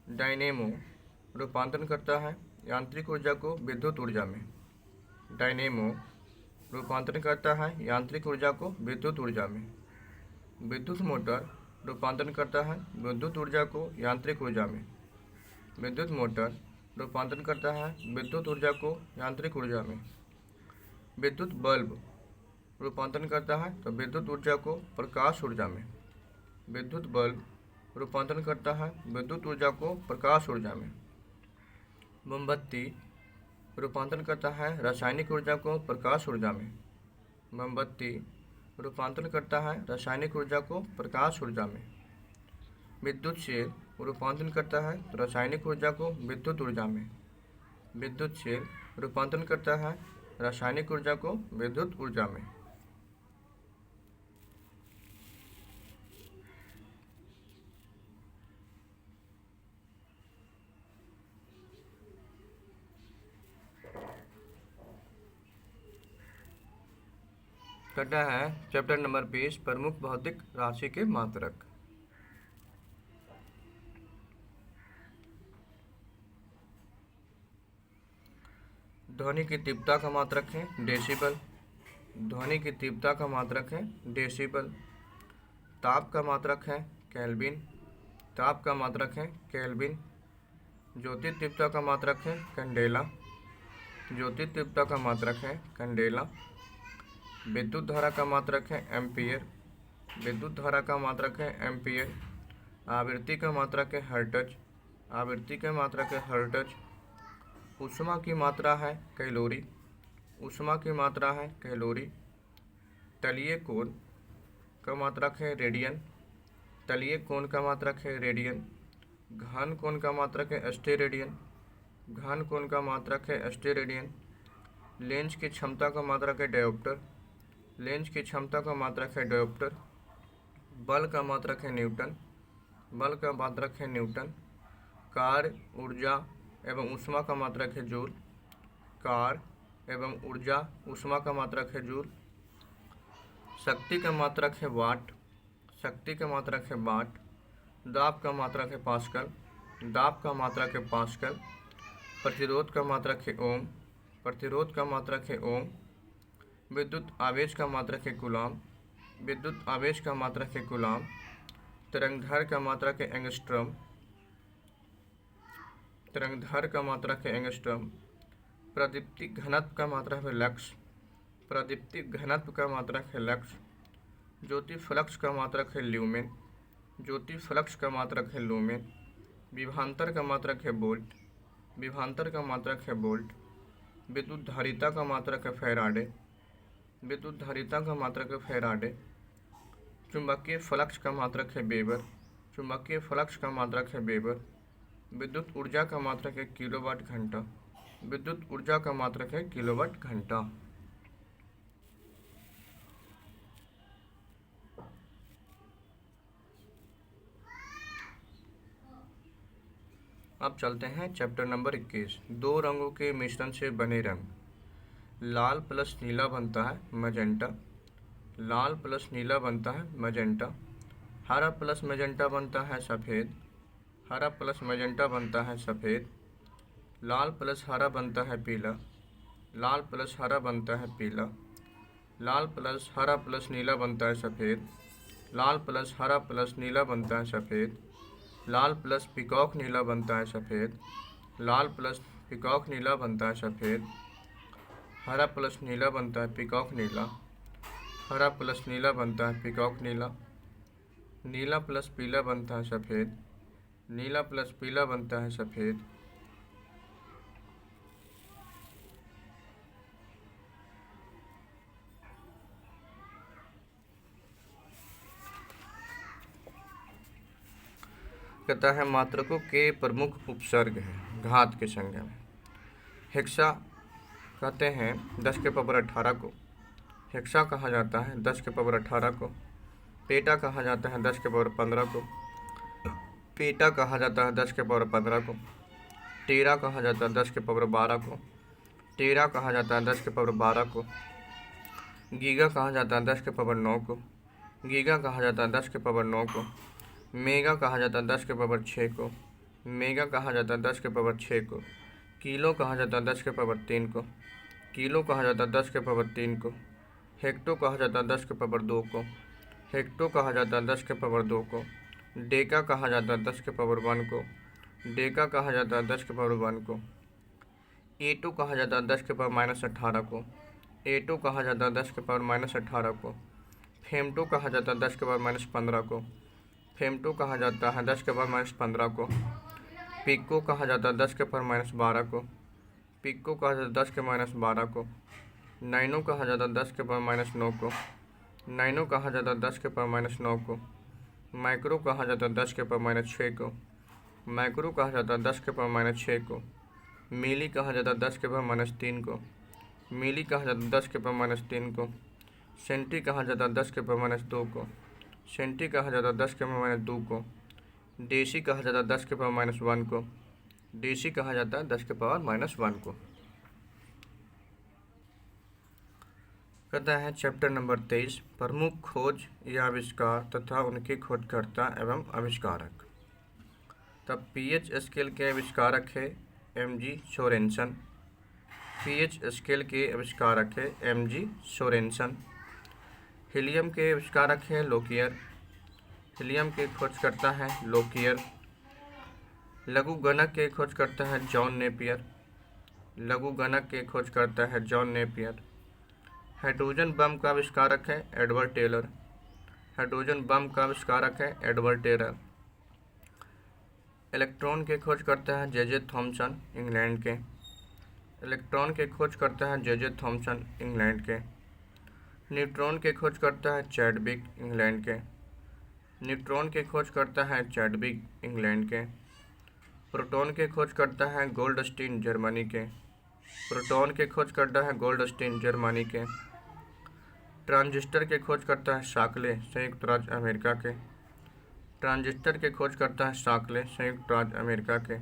डायनेमो रूपांतरण करता है यांत्रिक ऊर्जा को विद्युत ऊर्जा में। डायनेमो रूपांतरण करता है यांत्रिक ऊर्जा को विद्युत ऊर्जा में। विद्युत मोटर रूपांतरण करता है विद्युत ऊर्जा को यांत्रिक ऊर्जा में। विद्युत मोटर रूपांतरण करता है विद्युत ऊर्जा को यांत्रिक ऊर्जा में। विद्युत बल्ब रूपांतरण करता है तो विद्युत ऊर्जा को प्रकाश ऊर्जा में। विद्युत बल्ब रूपांतरण करता है विद्युत ऊर्जा को प्रकाश ऊर्जा में। मोमबत्ती रूपांतरण करता है रासायनिक ऊर्जा को प्रकाश ऊर्जा में। मोमबत्ती रूपांतरण करता है रासायनिक ऊर्जा को प्रकाश ऊर्जा में। विद्युत सेल रूपांतरण करता है रासायनिक ऊर्जा को विद्युत ऊर्जा में। विद्युत सेल रूपांतरण करता है रासायनिक ऊर्जा को विद्युत ऊर्जा में। करना है चैप्टर नंबर 20, प्रमुख भौतिक राशि के मात्रक। ध्वनि की तीव्रता का मात्रक है डेसिबल। ध्वनि की तीव्रता का मात्रक है डेसिबल। ताप का मात्रक है केल्विन। ताप का मात्रक है केल्विन। ज्योति तीव्रता का मात्रक है कैंडेला। ज्योति तीव्रता का मात्रक है कैंडेला। विद्युत धारा का मात्रक है एम्पियर। विद्युत धारा का मात्रक है एम्पियर। आवृत्ति का मात्रक है हर्ट्ज। आवृत्ति का मात्रक है हर्ट्ज। ऊष्मा की मात्रा है कैलोरी। ऊष्मा की मात्रा है कैलोरी। तलीय कोण का मात्रक है रेडियन। तलीय कोण का मात्रक है रेडियन। घन कोण का मात्रक है स्टेरेडियन। घन कोण का मात्रक है स्टेरेडियन। लेंस की क्षमता का मात्रक है डायोप्टर। लेंस की क्षमता का मात्रक है डायोप्टर। बल का मात्रक है न्यूटन। बल का मात्रक है न्यूटन। कार्य ऊर्जा एवं ऊष्मा का मात्रक है जूल। कार्य एवं ऊर्जा ऊष्मा का मात्रक है जूल। शक्ति का मात्रक है वाट। शक्ति का मात्रक है वाट। दाब का मात्रक है पास्कल। दाब का मात्रक है पास्कल। प्रतिरोध का मात्रक है ओम। प्रतिरोध का मात्रक है ओम। विद्युत आवेश का मात्रक है कूलाम। विद्युत आवेश का मात्रक है कूलाम। तरंगदैर्घ्य का मात्रक है एंगस्ट्रम। तरंगधार का मात्रक है एंगस्ट्रॉम। प्रदीप्ति घनत्व का मात्रक है लक्स। प्रदीप्ति घनत्व का मात्रक है लक्स। ज्योति फ्लक्स का मात्रक है ल्यूमेन। ज्योति फ्लक्स का मात्रक है लूमेन। विभवांतर का मात्रक है वोल्ट। विभवांतर का मात्रक है वोल्ट। विद्युत धारिता का मात्रक है फैराडे। विद्युत धारिता का मात्रक है फैराडे। चुंबकीय फ्लक्स का मात्रक है वेबर। चुंबकीय फ्लक्स का मात्रक है वेबर। विद्युत ऊर्जा का मात्रक है किलोवाट घंटा। विद्युत ऊर्जा का मात्रक है किलोवाट घंटा। अब चलते हैं चैप्टर नंबर 21। दो रंगों के मिश्रण से बने रंग। लाल प्लस नीला बनता है मैजेंटा। लाल प्लस नीला बनता है मैजेंटा। हरा प्लस मैजेंटा बनता है सफ़ेद। हरा प्लस मैजेंटा बनता है सफ़ेद। लाल प्लस हरा बनता है पीला। लाल प्लस हरा बनता है पीला। लाल प्लस हरा प्लस नीला बनता है सफ़ेद। लाल प्लस हरा प्लस नीला बनता है सफ़ेद। लाल प्लस पिकॉक नीला बनता है सफ़ेद। लाल प्लस पिकॉक नीला बनता है सफ़ेद। हरा प्लस नीला बनता है पिकॉक नीला। हरा प्लस नीला बनता है पिकॉक नीला। नीला प्लस पीला बनता है सफ़ेद। नीला प्लस पीला बनता है सफ़ेद। कहता है मात्रकों के प्रमुख उपसर्ग हैं घात के संज्ञा में। हेक्सा कहते हैं 10 के पावर 18 को। हेक्सा कहा जाता है 10 के पावर 18 को। पेटा कहा जाता है 10 के पावर 15 को। पेटा कहा जाता है 10 के पावर 15 को। टेरा कहा जाता है 10 के पावर 12 को। टेरा कहा जाता है 10 के पावर 12 को। गीगा कहा जाता है 10 के पावर 9 को। गीगा कहा जाता है 10 के पावर 9 को। मेगा कहा जाता है 10 के पावर 6 को। मेगा कहा जाता है 10 के पावर 6 को। किलो कहा जाता है 10 के पावर 3 को। किलो कहा जाता है 10 के पावर 3 को। हेक्टो कहा जाता है 10 के पावर 2 को। हेक्टो कहा जाता है 10 के पावर 2 को। डेका कहा जाता है 10 के पावर 1 को। डेका कहा जाता है 10 के पावर 1 को। एटो कहा जाता है 10 के पावर -18 को। एटो कहा जाता है 10 के पावर -18 को। फेमटो कहा जाता है 10 के पावर -15 को। फेमटो कहा जाता है 10 के पावर -15 को। पिको कहा जाता है 10 के पावर -12 को। पिको कहा जाता है 10 के -12 को। नाइनो कहा जाता है 10 के पावर -9 को। नाइनो कहा जाता है 10 के पावर -9 को। माइक्रो कहा जाता है 10 के पावर -6 को। माइक्रो कहा जाता है 10 के पावर -6 को। मिली कहा जाता है 10 के पावर -3 को। मिली कहा जाता है 10 के पावर -3 को। सेंटी कहा जाता है 10 के पावर -2 को। सेंटी कहा जाता है 10 के पावर -2 को। डेसी कहा जाता है 10 के पावर -1 को। डेसी कहा जाता है 10 के पावर -1 को। कहता है चैप्टर नंबर 23 प्रमुख खोज या आविष्कार तथा उनके खोजकर्ता एवं आविष्कारक। तब पीएच स्केल के आविष्कारक है एम.जी. सोरेनसन। पीएच स्केल के आविष्कारक है एम.जी. सोरेनसन। हीलियम के आविष्कारक है लोकियर। हीलियम के खोजकर्ता है लोकियर। लघु गणक के खोजकर्ता है जॉन नेपियर। लघु गणक के खोजकर्ता है जॉन नेपियर। हाइड्रोजन बम का आविष्कारक है एडवर्ड टेलर। हाइड्रोजन बम का आविष्कारक है एडवर्ड टेलर। इलेक्ट्रॉन के खोजकर्ता है जे.जे. थॉमसन इंग्लैंड के। इलेक्ट्रॉन के खोजकर्ता है जे.जे. थॉमसन इंग्लैंड के। न्यूट्रॉन के खोजकर्ता है चैडविक इंग्लैंड के। न्यूट्रॉन के खोजकर्ता है चैडविक इंग्लैंड के। प्रोटॉन के खोजकर्ता है गोल्डस्टीन जर्मनी के। प्रोटॉन के खोजकर्ता है गोल्डस्टीन जर्मनी के। ट्रांजिस्टर के खोजकर्ता है शाकले संयुक्त राज्य अमेरिका के। ट्रांजिस्टर के खोजकर्ता है शाकले संयुक्त राज्य अमेरिका के।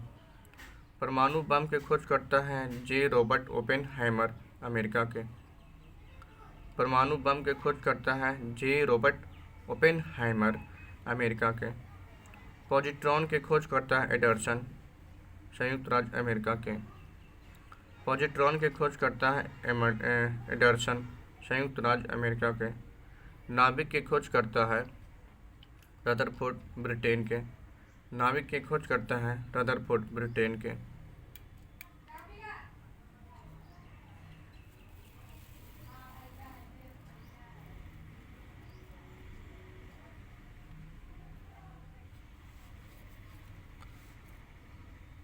परमाणु बम के खोजकर्ता है जे. रॉबर्ट ओपेनहाइमर अमेरिका के। परमाणु बम के खोजकर्ता है जे. रॉबर्ट ओपेनहाइमर अमेरिका के। पॉजिट्रॉन के खोजकर्ता है एडरसन संयुक्त राज्य अमेरिका के। पॉजिट्रॉन के खोजकर्ता है एडरसन संयुक्त राज्य अमेरिका के। नाभिक के खोजकर्ता है रदरफोर्ड ब्रिटेन के। नाभिक के खोजकर्ता है रदरफोर्ड ब्रिटेन के।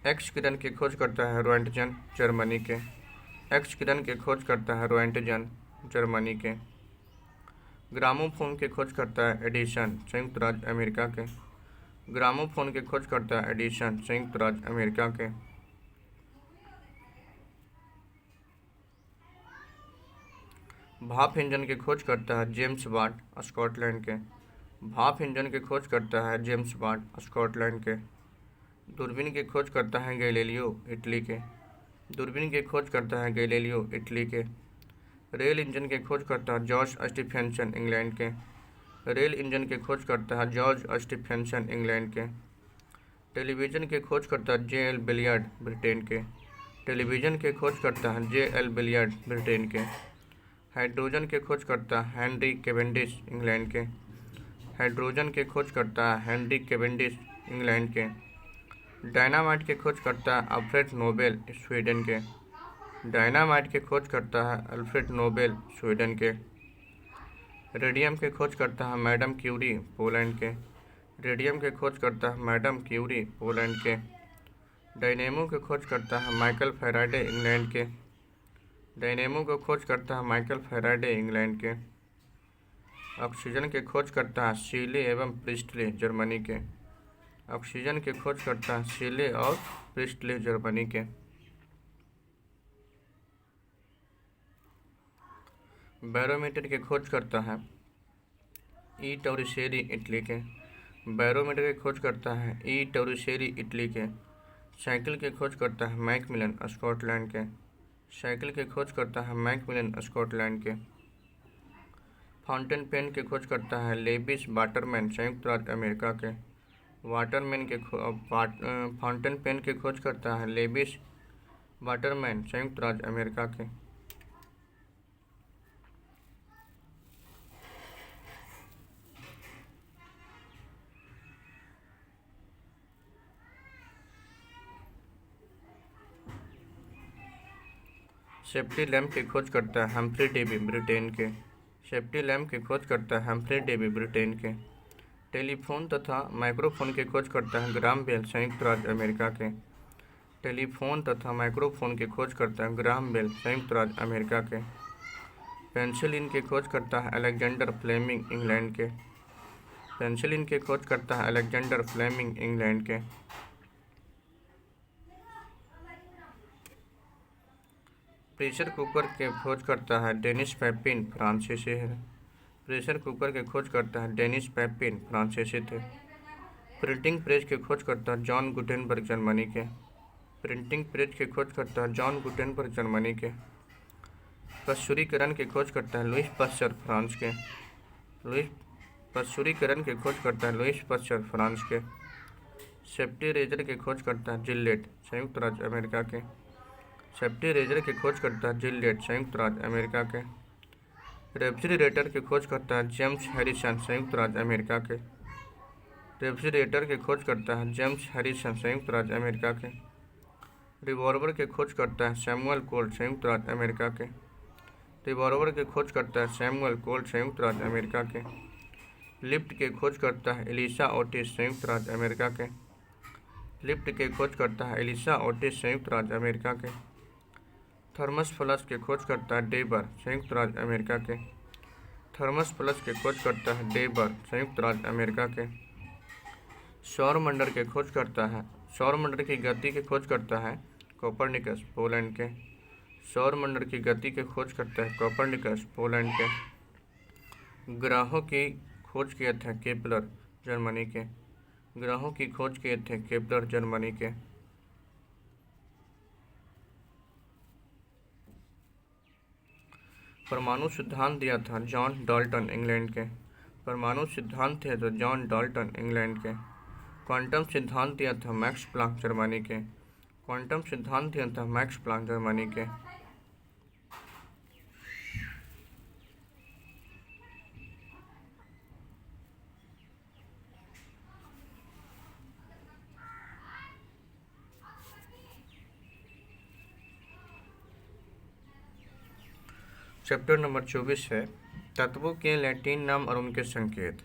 एक्स किरण की खोज करता है रोएंटजन, जर्मनी के। एक्स किरण की खोज करता है रोएंटजन, जर्मनी के। ग्रामोफोन की खोज करता है एडिसन, संयुक्त राज्य अमेरिका के। ग्रामोफोन की खोज करता है एडिसन, संयुक्त राज्य अमेरिका के। भाप इंजन की खोज करता है जेम्स वाट, स्कॉटलैंड के। भाप इंजन की खोज करता है जेम्स वाट, स्कॉटलैंड के। दूरबीन की खोज करता है गैलीलियो, इटली के। दूरबीन की खोज करता है गैलीलियो, इटली के। रेल इंजन की खोज करता है जॉर्ज स्टीफेंसन, इंग्लैंड के। रेल इंजन की खोज करता है जॉर्ज स्टीफेंसन, इंग्लैंड के। टेलीविज़न की खोज करता है जे.एल. बिलियर्ड, ब्रिटेन के। टेलीविज़न की खोज करता है जे.एल. बिलियर्ड, ब्रिटेन के। हाइड्रोजन की खोज करता है हेनरी कैवेंडिश, इंग्लैंड के। हाइड्रोजन की खोज करता है हेनरी कैवेंडिश, इंग्लैंड के। डायनामाइट की खोज करता है अल्फ्रेड नोबेल, स्वीडन के। डायनामाइट की खोज करता है अल्फ्रेड नोबेल, स्वीडन के। रेडियम की खोज करता है मैडम क्यूरी, पोलैंड के। रेडियम की खोज करता है मैडम क्यूरी, पोलैंड के। डायनेमो की खोज करता है माइकल फैराडे, इंग्लैंड के। डायनेमो की खोज करता है माइकल फैराडे, इंग्लैंड के। ऑक्सीजन की खोज करता है शीले एवं प्रिस्टले, जर्मनी के। ऑक्सीजन की खोज करता है शीले और प्रिस्टले, जर्मनी के। बैरोमीटर की खोज करता है ई टोरिसेरी, इटली के। बैरोमीटर की खोज करता है ई टोरिसेरी, इटली के। साइकिल की खोज करता है मैकमिलन, स्कॉटलैंड के। साइकिल की खोज करता है मैकमिलन, स्कॉटलैंड के। फाउंटेन पेन की खोज करता है लेविस वाटरमैन, संयुक्त राज्य अमेरिका के। फाउंटेन पेन की खोज करता है लेविस वाटरमैन, संयुक्त राज्य अमेरिका के। सेफ्टी लैम्प की खोज करता है हम्फ्री डेवी, ब्रिटेन के। सेफ्टी लैम्प की खोज करता है हम्फ्री डेवी, ब्रिटेन के। टेलीफोन तथा माइक्रोफोन की खोज करता है ग्राहम बेल, संयुक्त राज्य अमेरिका के। टेलीफोन तथा माइक्रोफोन की खोज करता है ग्राहम बेल, संयुक्त राज्य अमेरिका के। पेंसिलिन की खोज करता है अलेक्जेंडर फ्लेमिंग, इंग्लैंड के। पेंसिलिन की खोज करता है अलेक्जेंडर फ्लेमिंग, इंग्लैंड के। प्रेशर कुकर की खोज करता है डेनिस पैपिन, फ्रांसीसी है। प्रेशर कुकर की खोज करता है डेनिस पैपिन, फ्रांसीसी थे। प्रिंटिंग प्रेस की खोज करता है जॉन गुटेनबर्ग, जर्मनी के। प्रिंटिंग प्रेस की खोज करता है जॉन गुटेनबर्ग, जर्मनी के। प्रसुरीकरण की खोज करता है लुईस पास्चर, फ्रांस के। लुईस प्रसुरीकरण की खोज करता है लुईस पास्चर, फ्रांस के। सेफ्टी रेजर की खोज करता है जिलेट, संयुक्त राज्य अमेरिका के। सेफ्टी रेजर की खोज करता है जिलेट, संयुक्त राज्य अमेरिका के। रेफ्रिजरेटर की खोज करता है जेम्स हैरिसन, संयुक्त राज्य अमेरिका के। रेफ्रिजरेटर की खोज करता है जेम्स हैरिसन, संयुक्त राज्य अमेरिका के। रिवॉल्वर की खोज करता है सैमुअल कोल्ट, संयुक्त राज्य अमेरिका के। रिवॉल्वर की खोज करता है सैमुअल कोल्ट, संयुक्त राज्य अमेरिका के। लिफ्ट की खोज करता है एलिसा ओटिस, संयुक्त राज्य अमेरिका के। लिफ्ट की खोज करता है एलिसा ओटिस, संयुक्त राज्य अमेरिका के। थर्मस फ्लश की खोज करता है डेबर, संयुक्त राज्य अमेरिका के। थर्मस फ्लश की खोज करता है डेबर, संयुक्त राज्य अमेरिका के। सौरमंडल की खोज करता है सौरमंडल की गति की खोज करता है कोपरनिकस, पोलैंड के। सौरमंडल की गति की खोज करता है कोपरनिकस, पोलैंड के। ग्रहों की खोज किए थे केपलर, जर्मनी के। ग्रहों की खोज किए थे केपलर, जर्मनी के। परमाणु सिद्धांत दिया था जॉन डाल्टन, इंग्लैंड के। परमाणु सिद्धांत थे तो जॉन डाल्टन, इंग्लैंड के। क्वांटम सिद्धांत दिया था मैक्स प्लांक, जर्मनी के। क्वांटम सिद्धांत दिया था मैक्स प्लांक, जर्मनी के। चैप्टर नंबर 24 है तत्वों के लैटिन नाम और उनके संकेत।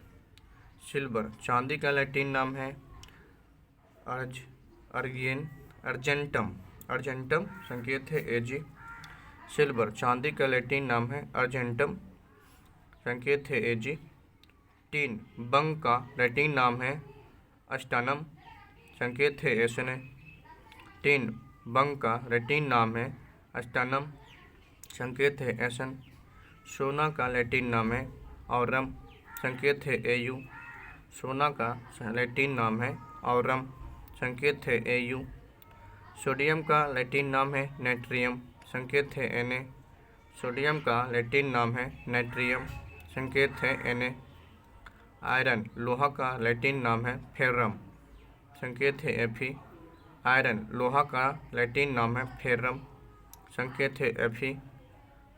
सिल्वर चांदी का लैटिन नाम है अर्जियन। अर्जेंटम, अर्जेंटम संकेत है Ag। सिल्वर, चांदी का लैटिन नाम है अर्जेंटम, संकेत है Ag। टीन, बंग का लैटिन नाम है अस्टानम, संकेत है Na। टीन, बंग का लैटिन नाम है अस्टानम, संकेत है Sn। सोना का लैटिन नाम है औरम, संकेत है Au। सोना का लैटिन नाम है औरम, संकेत है Au। सोडियम का लैटिन नाम है नेट्रियम, संकेत है Na। सोडियम का लैटिन नाम है नेट्रियम, संकेत है Na। आयरन, लोहा का लैटिन नाम है फेरम, संकेत है Fe। आयरन, लोहा का लैटिन नाम है फेरम, संकेत है Fe।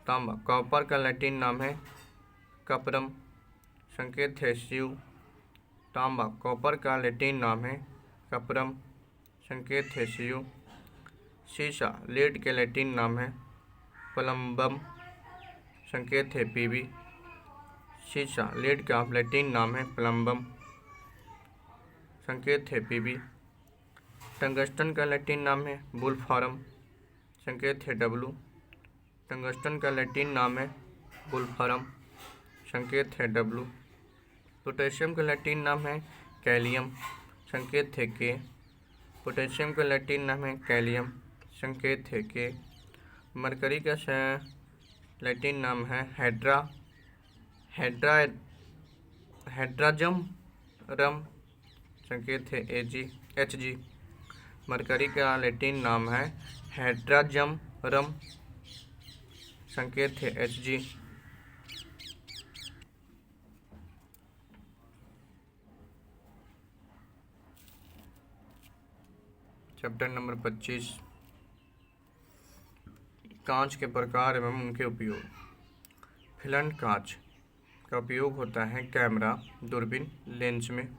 तांबा, कॉपर का लैटिन नाम है कपरम, संकेत है Cu। तांबा, कॉपर का लैटिन नाम है कपरम, संकेत है Cu। शीशा, लेड के लैटिन नाम है प्लम्बम, संकेत है Pb। शीशा, लेड का लैटिन नाम है प्लम्बम, संकेत है Pb। टंगस्टन का लैटिन नाम है वुल्फ्राम, संकेत है W। टंगस्टन का लैटिन नाम है वुल्फ्राम, संकेत है W। पोटेशियम का लैटिन नाम है कैलियम, संकेत है K। पोटेशियम का लैटिन नाम है कैलियम, संकेत है K। मरकरी का लैटिन नाम है हेड्राजम रम, संकेत है Hg। मरकरी का लैटिन नाम है हेड्राजम रम, संकेत है Hg। चैप्टर नंबर 25, कांच के प्रकार एवं उनके उपयोग। फिलंट कांच का उपयोग होता है कैमरा, दूरबीन, लेंस में।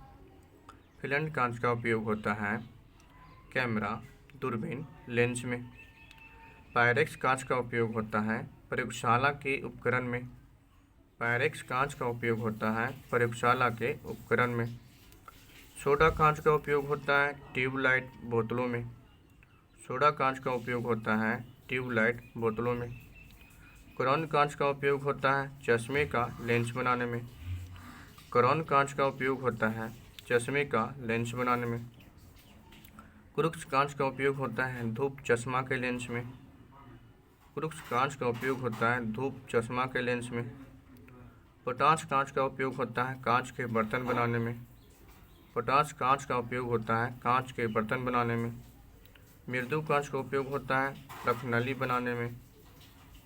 फिलंट कांच का उपयोग होता है कैमरा, दूरबीन, लेंस में। पायरेक्स कांच का उपयोग होता है प्रयोगशाला के उपकरण में। पायरेक्स कांच का उपयोग होता है प्रयोगशाला के उपकरण में। सोडा कांच का उपयोग होता है ट्यूबलाइट बोतलों में। सोडा कांच का उपयोग होता है ट्यूबलाइट बोतलों में। क्रोन कांच का उपयोग होता है चश्मे का लेंस बनाने में। क्रोन कांच का उपयोग होता है चश्मे का लेंस बनाने में। क्रूक्स कांच का उपयोग होता है धूप चश्मा के लेंस में। क्रूक्स कांच का उपयोग होता है धूप चश्मा के लेंस में। पोटाश कांच का उपयोग होता है कांच के बर्तन बनाने में। पोटाश कांच का उपयोग होता है कांच के बर्तन बनाने में। मृदु कांच का उपयोग होता है रखनली बनाने में।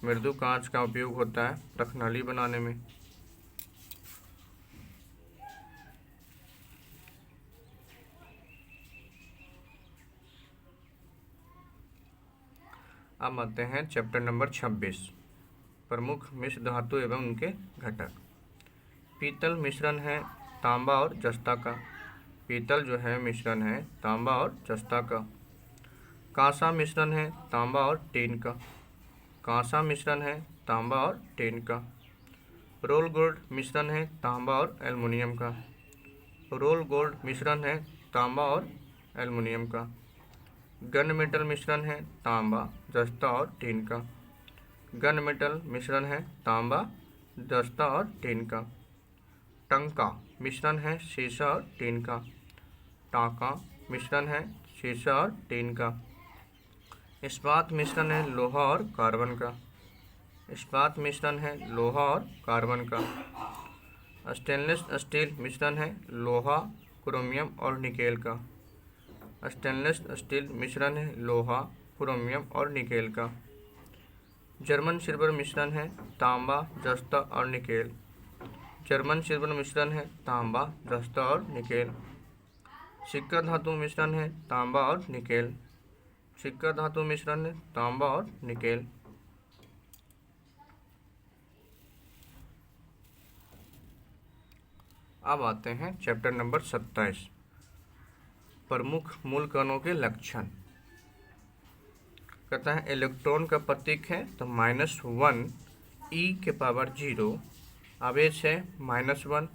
मृदु कांच का उपयोग होता है रखनली बनाने में। अब आते हैं चैप्टर नंबर 26, प्रमुख मिश्र धातु एवं उनके घटक। पीतल मिश्रण है तांबा और जस्ता का। पीतल जो है मिश्रण है तांबा और जस्ता का। कांसा मिश्रण है तांबा और टीन का। कांसा मिश्रण है तांबा और टीन का। रोल गोल्ड मिश्रण है तांबा और एल्युमिनियम का। रोल गोल्ड मिश्रण है तांबा और एल्युमिनियम का। गन मेटल मिश्रण है तांबा, जस्ता और टीन का। गन मेटल मिश्रण है तांबा, जस्ता और टीन का। टंका मिश्रण है शीशा और टीन का। टांका मिश्रण है शीशा और टीन का। इस्पात मिश्रण है लोहा और कार्बन का। इस्पात मिश्रण है लोहा और कार्बन का। स्टेनलेस स्टील मिश्रण है लोहा, क्रोमियम और निकेल का। स्टेनलेस स्टील मिश्रण है लोहा, क्रोमियम और निकेल का। जर्मन सिल्वर मिश्रण है तांबा, जस्ता और निकेल। जर्मन सिल्वर मिश्रण है तांबा, जस्ता और निकेल। सिक्का धातु मिश्रण है तांबा और निकेल। सिक्का धातु मिश्रण है तांबा और निकेल। अब आते हैं चैप्टर नंबर 27, प्रमुख मूल कणों के लक्षण। कहता है इलेक्ट्रॉन का प्रतीक है तो -1 e⁻⁴, आवेश है -1।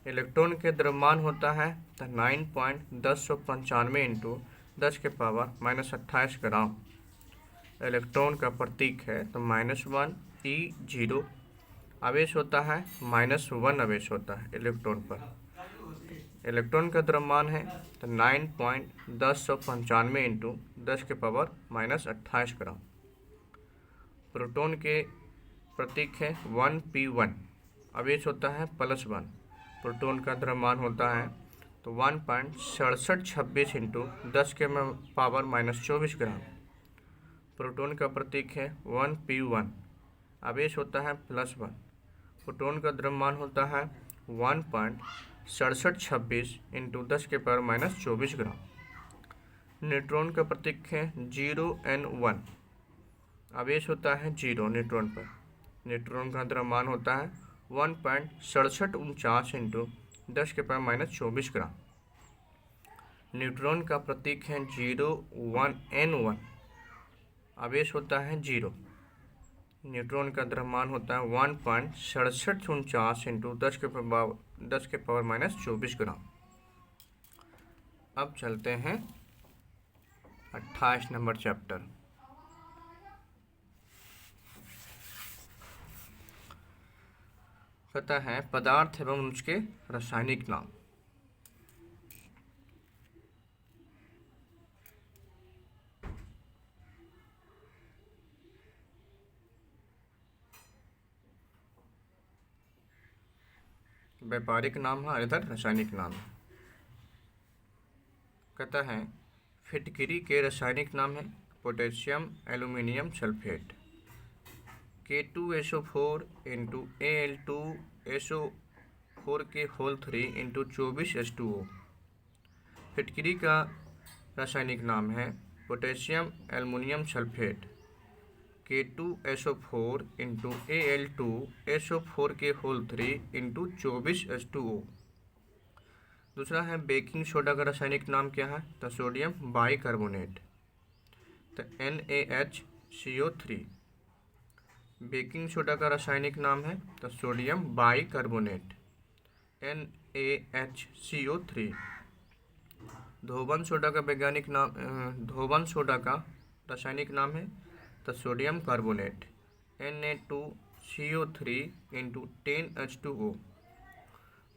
इलेक्ट्रॉन के द्रव्यमान होता है तो 9.1095 × 10 के पावर -28 ग्राम इलेक्ट्रॉन का प्रतीक है। तो -1 E0 आवेश होता है, -1 आवेश होता है इलेक्ट्रॉन पर। इलेक्ट्रॉन का द्रव्यमान है तो 9.1095 इंटू 10 के पावर -28 ग्राम। प्रोटॉन के प्रतीक है 1P1 आवेश होता है +1। प्रोटॉन का द्रव्यमान होता है तो 1.6726 इंटू 10 के पावर -24 ग्राम। प्रोटॉन का प्रतीक है 1P1 आवेश होता है +1। प्रोटॉन का द्रव्यमान होता है 1.6726 इंटू 10 के पावर -24 ग्राम। न्यूट्रॉन का प्रतीक है 0N1 आवेश होता है 0 न्यूट्रॉन पर। न्यूट्रॉन का द्रव्यमान होता है 1.6749 इंटू 10 के पावर -24 ग्राम। न्यूट्रॉन का प्रतीक है 0N1 आवेश होता है 0। न्यूट्रॉन का द्रव्यमान होता है 1.6749 इंटू 10 के पावर -24 ग्राम। अब चलते हैं 28 नंबर चैप्टर। कहता है पदार्थ एवं उसके रासायनिक नाम। व्यापारिक नाम है, इधर रासायनिक नाम है। कहता है फिटकिरी के रासायनिक नाम है potassium aluminium sulphate, K2SO4 into Al2SO4 के होल 3 इंटू 24H2O। फिटकिरी का रासायनिक नाम है potassium aluminium sulphate, K2SO4 into Al2SO4 के होल 3 इंटू 24H2O। दूसरा है बेकिंग सोडा का रासायनिक नाम क्या है? तो सोडियम बाइकार्बोनेट, तो NaHCO3। बेकिंग सोडा का रासायनिक नाम है तो सोडियम बाइकार्बोनेट, NaHCO3। धोबन सोडा का वैज्ञानिक नाम धोबन सोडा का रासायनिक नाम है तो sodium carbonate, Na2CO3 into 10H2O।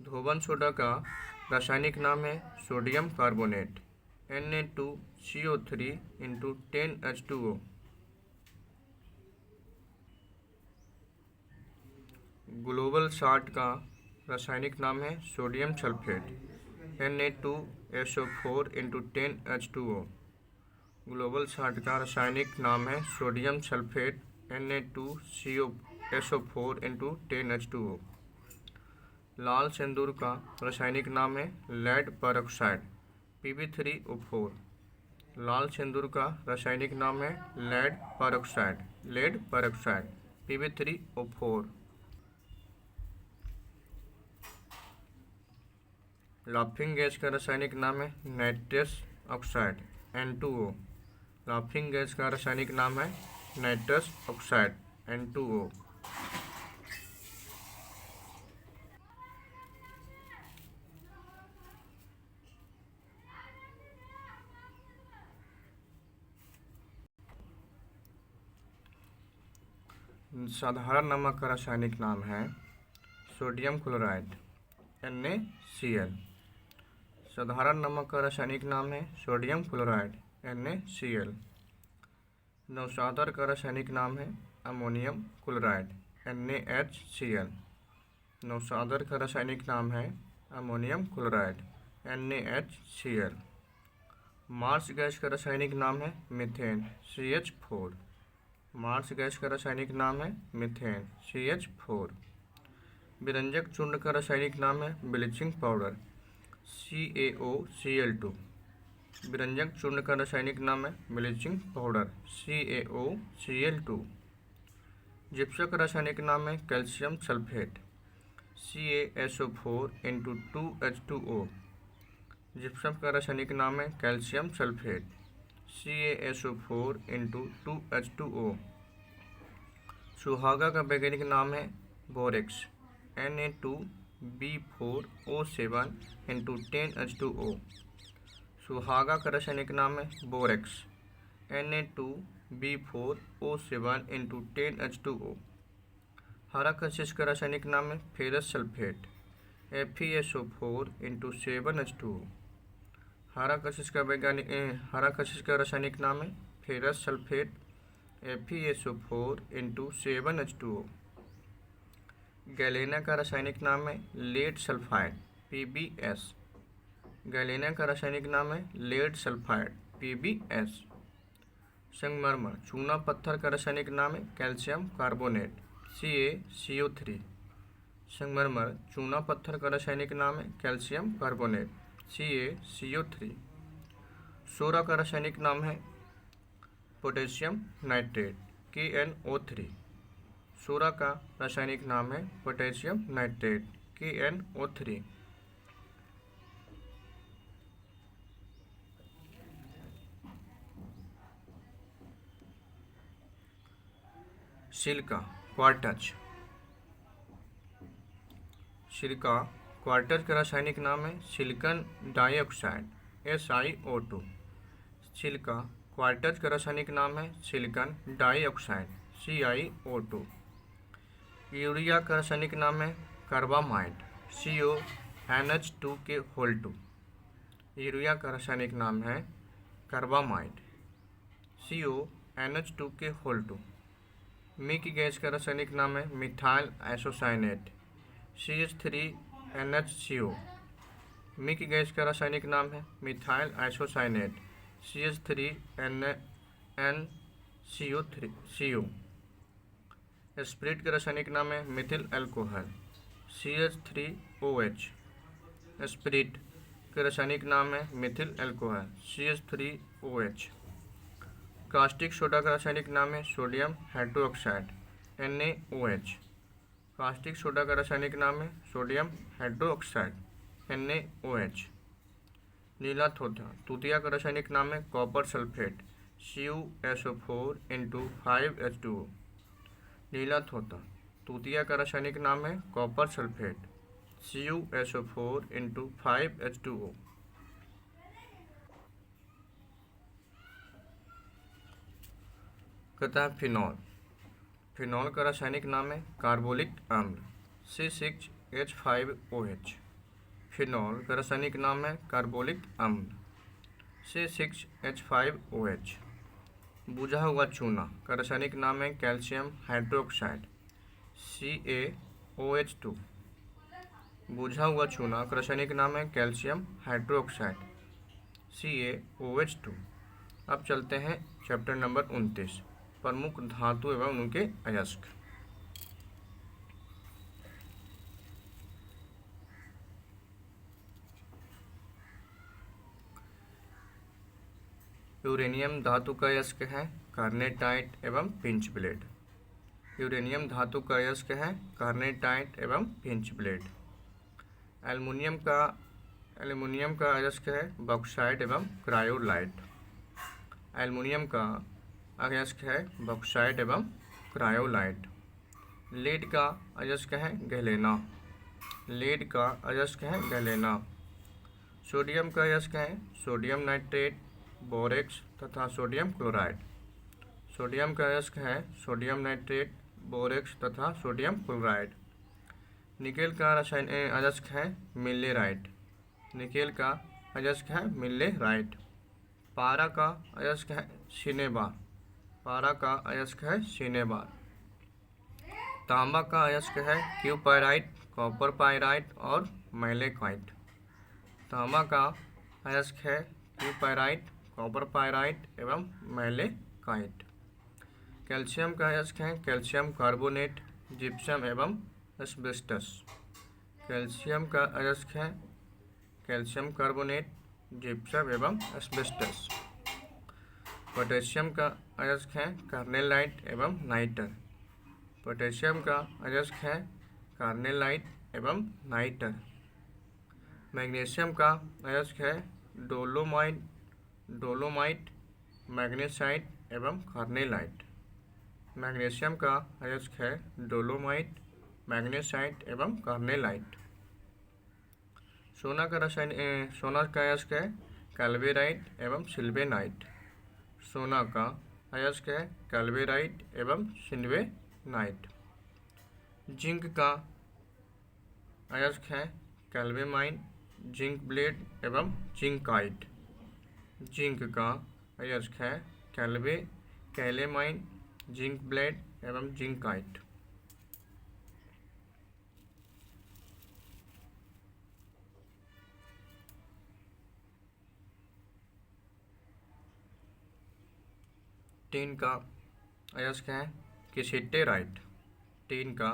धोबन सोडा का रासायनिक नाम है sodium carbonate, Na2CO3 into 10H2O। Global salt का रासायनिक नाम है sodium sulphate, Na2SO4 into 10H2O। Global salt का रासायनिक नाम है sodium sulphate, Na2SO4 into 10H2O। लाल सिंदूर का रासायनिक नाम है लेड परऑक्साइड, Pb3O4। लाल सिंदूर का रासायनिक नाम है lead peroxide, Pb3O4। Laughing gas का रासायनिक नाम है nitrous oxide, N2O। Laughing gas का रासायनिक नाम है नाइट्रस ऑक्साइड, N2O। साधारण नमक का रासायनिक नाम है सोडियम क्लोराइड, NaCl। साधारण नमक का रासायनिक नाम है सोडियम क्लोराइड, NaCl। नौशादर का रासायनिक नाम है अमोनियम क्लोराइड, NaHCl। नौशादर का रासायनिक नाम है ammonium chloride, NaHCl। Marsh gas का रासायनिक नाम है मीथेन, CH4। मार्स गैस का रासायनिक नाम है मीथेन, CH4। विरंजक चूर्ण का रासायनिक नाम है ब्लीचिंग पाउडर, CaOCl2। विरंजक चूर्ण का रासायनिक नाम है ब्लीचिंग पाउडर, CaOCl2। जिप्सम का रासायनिक नाम है calcium sulphate, CaSO4 into 2H2O। Gypsum का रासायनिक नाम है calcium sulphate, CaSO4 into 2H2O। सुहागा का वैज्ञानिक नाम है बोरेक्स, Na2B4O7 इंटू 10H2O। सुहागा का रासायनिक नाम है बोरेक्स, Na2B4O7 इंटू 10H2O। हरा कशिश का रासायनिक नाम है ferrous sulphate, FeSO4 into 7H2O। हरा कशिश का रासायनिक नाम है ferrous sulphate, FeSO4 into 7H2O। Galena का रासायनिक नाम है लेड सल्फाइड, PbS। गैलेना का रासायनिक नाम है लेड सल्फाइड, PbS। संगमरमर चूना पत्थर का रासायनिक नाम है कैल्शियम कार्बोनेट, CaCO3। संगमरमर चूना पत्थर का रासायनिक नाम है कैल्शियम कार्बोनेट, CaCO3। सोरा का रासायनिक नाम है पोटेशियम नाइट्रेट, KNO3। सोरा का रासायनिक नाम है potassium nitrate, KNO3। Silica quartz, silica quartz का रासायनिक नाम है silicon dioxide, SiO2। Silica quartz का रासायनिक नाम है सिलिकॉन डाइऑक्साइड, CiO2। यूरिया का रासायनिक नाम है कार्बामाइड, CONH2के2। यूरिया का रासायनिक नाम है कार्बामाइड, CONH2के2। मिक गैस का रासायनिक नाम है methyl isocyanate, CH3NHCO। Mick gas का रासायनिक नाम है मिथाइल आइसोसाइनेट, CH3NCO। स्प्रिट का रासायनिक नाम है मिथिल अल्कोहल, CH3OH। स्प्रिट का रासायनिक नाम है Mithil alcohol, CH3OH। Caustic soda का रासायनिक नाम है sodium hydroxide, NaOH। Caustic soda का रासायनिक नाम है सोडियम हाइड्रोक्साइड, NaOH। नीला तूतिया का रासायनिक नाम है copper sulphate, CuSO4 into 5H2O। नीला तूतिया का रासायनिक नाम है copper sulphate, CuSO4 into 5H2O। कहता है फिनॉल, फिनॉल का रासायनिक नाम है कार्बोलिक अम्ल, C6H5OH। फिनॉल का रासायनिक नाम है कार्बोलिक अम्ल, C6H5OH। बुझा हुआ चूना का रासायनिक नाम है कैल्शियम हाइड्रोक्साइड, CaOH2। बुझा हुआ चूना का रासायनिक नाम है कैल्शियम हाइड्रोक्साइड, CaOH2। अब चलते हैं चैप्टर नंबर 29, प्रमुख धातु एवं उनके अयस्क। यूरेनियम धातु का अयस्क है कार्नेटाइट एवं पिंच ब्लेड। यूरेनियम धातु का अयस्क है कार्नेटाइट एवं पिंच ब्लेड। एल्युमिनियम का अयस्क है बॉक्साइट एवं क्रायोलाइट। एल्युमिनियम का अयस्क है बॉक्साइट एवं क्रायोलाइट। लीड का अयस्क है गैलेना, लीड का अयस्क है गैलेना। सोडियम का अयस्क है सोडियम नाइट्रेट, बोरेक्स तथा सोडियम क्लोराइड। सोडियम का अयस्क है सोडियम नाइट्रेट, बोरेक्स तथा सोडियम क्लोराइड। निकेल का अयस्क है मिलेराइट, निकेल का अयस्क है मिलेराइट। पारा का अयस्क है सिनेबार, पारा का अयस्क है सिनेबार। तांबा का अयस्क है क्यूपाइराइट, कॉपर पाइराइट और मैलेकाइट। तांबा का अयस्क है क्यूपाइराइट, कॉपर पाइराइट एवं मैलेकाइट। कैल्शियम का अयस्क है कैल्शियम कार्बोनेट, जिप्सम एवं एस्बेस्टस। कैल्शियम का अयस्क है कैल्शियम कार्बोनेट, जिप्सम एवं एस्बेस्टस। पोटेशियम का अयस्क है कार्नेलाइट एवं नाइटर। पोटेशियम का अयस्क है कार्नेलाइट एवं नाइटर। मैग्नीशियम का अयस्क है डोलोमाइट, मैग्नेसाइट एवं कार्नेलाइट। मैग्नीशियम का अयस्क है डोलोमाइट, मैग्नेसाइट एवं कार्नेलाइट। सोना का अयस्क है कैल्वेराइट एवं सिल्वेनाइट। सोना का अयस्क है कैल्वेराइट एवं सिल्वेनाइट। जिंक का अयस्क है कैल्वेमाइन, जिंक ब्लेड एवं जिंकाइट। जिंक का अयस्क है कैलेमाइन, जिंक ब्लेड एवं जिंकाइट। टीन का अयस्क है कैसिटेराइट। टीन का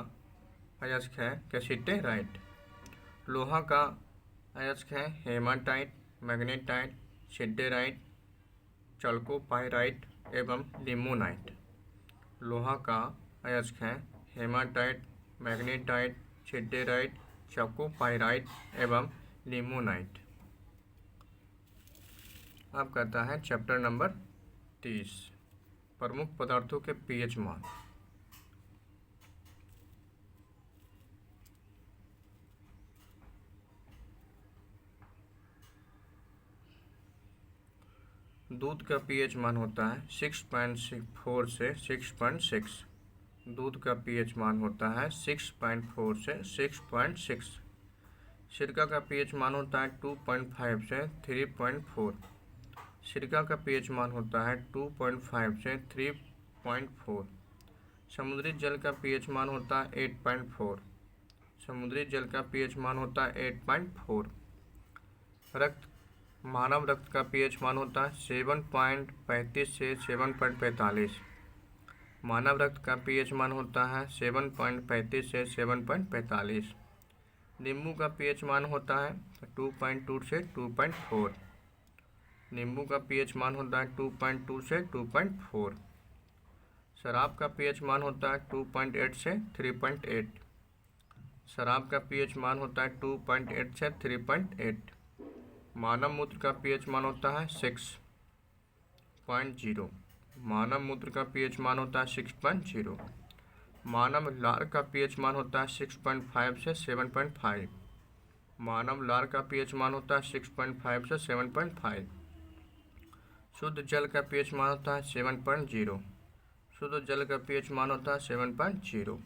अयस्क है कैसिटेराइट। लोहा का अयस्क है हेमाटाइट, मैग्नेटाइट, सिडेराइट, चल्कोपाइराइट एवं लिमोनाइट। लोहा का अयस्क है हेमाटाइट, मैग्नेटाइट, सिडेराइट, चल्कोपाइराइट एवं लिमोनाइट। अब कहता है चैप्टर नंबर 30, प्रमुख पदार्थों के पीएच मान। दूध का पीएच मान होता है 6.4 से 6.6। दूध का पीएच मान होता है 6.4 से 6.6। सिरका का पीएच मान होता है 2.5 से 3.4। सिरका का पीएच मान होता है 2.5 से 3.4। समुद्री जल का पीएच मान होता है 8.4। समुद्री जल का पीएच मान होता है 8.4। मानव रक्त का पीएच मान होता है 7.35 से 7.45। मानव रक्त का पीएच मान होता है 7.35 से 7.45। नींबू का पीएच मान होता है 2.2 से 2.4। नींबू का पीएच मान होता है 2.2 से 2.4। शराब का पीएच मान होता है 2.8 से 3.8। शराब का पीएच मान होता है 2.8 से 3.8। मानव मूत्र का पीएच मान होता है 6.0। मानव मूत्र का पीएच मान होता है 6.0। मानव लार का पीएच मान होता है 6.5 से 7.5। मानव लार का पीएच मान होता है 6.5 से 7.5। शुद्ध जल का पीएच मान होता है 7.0। शुद्ध जल का पीएच मान होता है 7.0।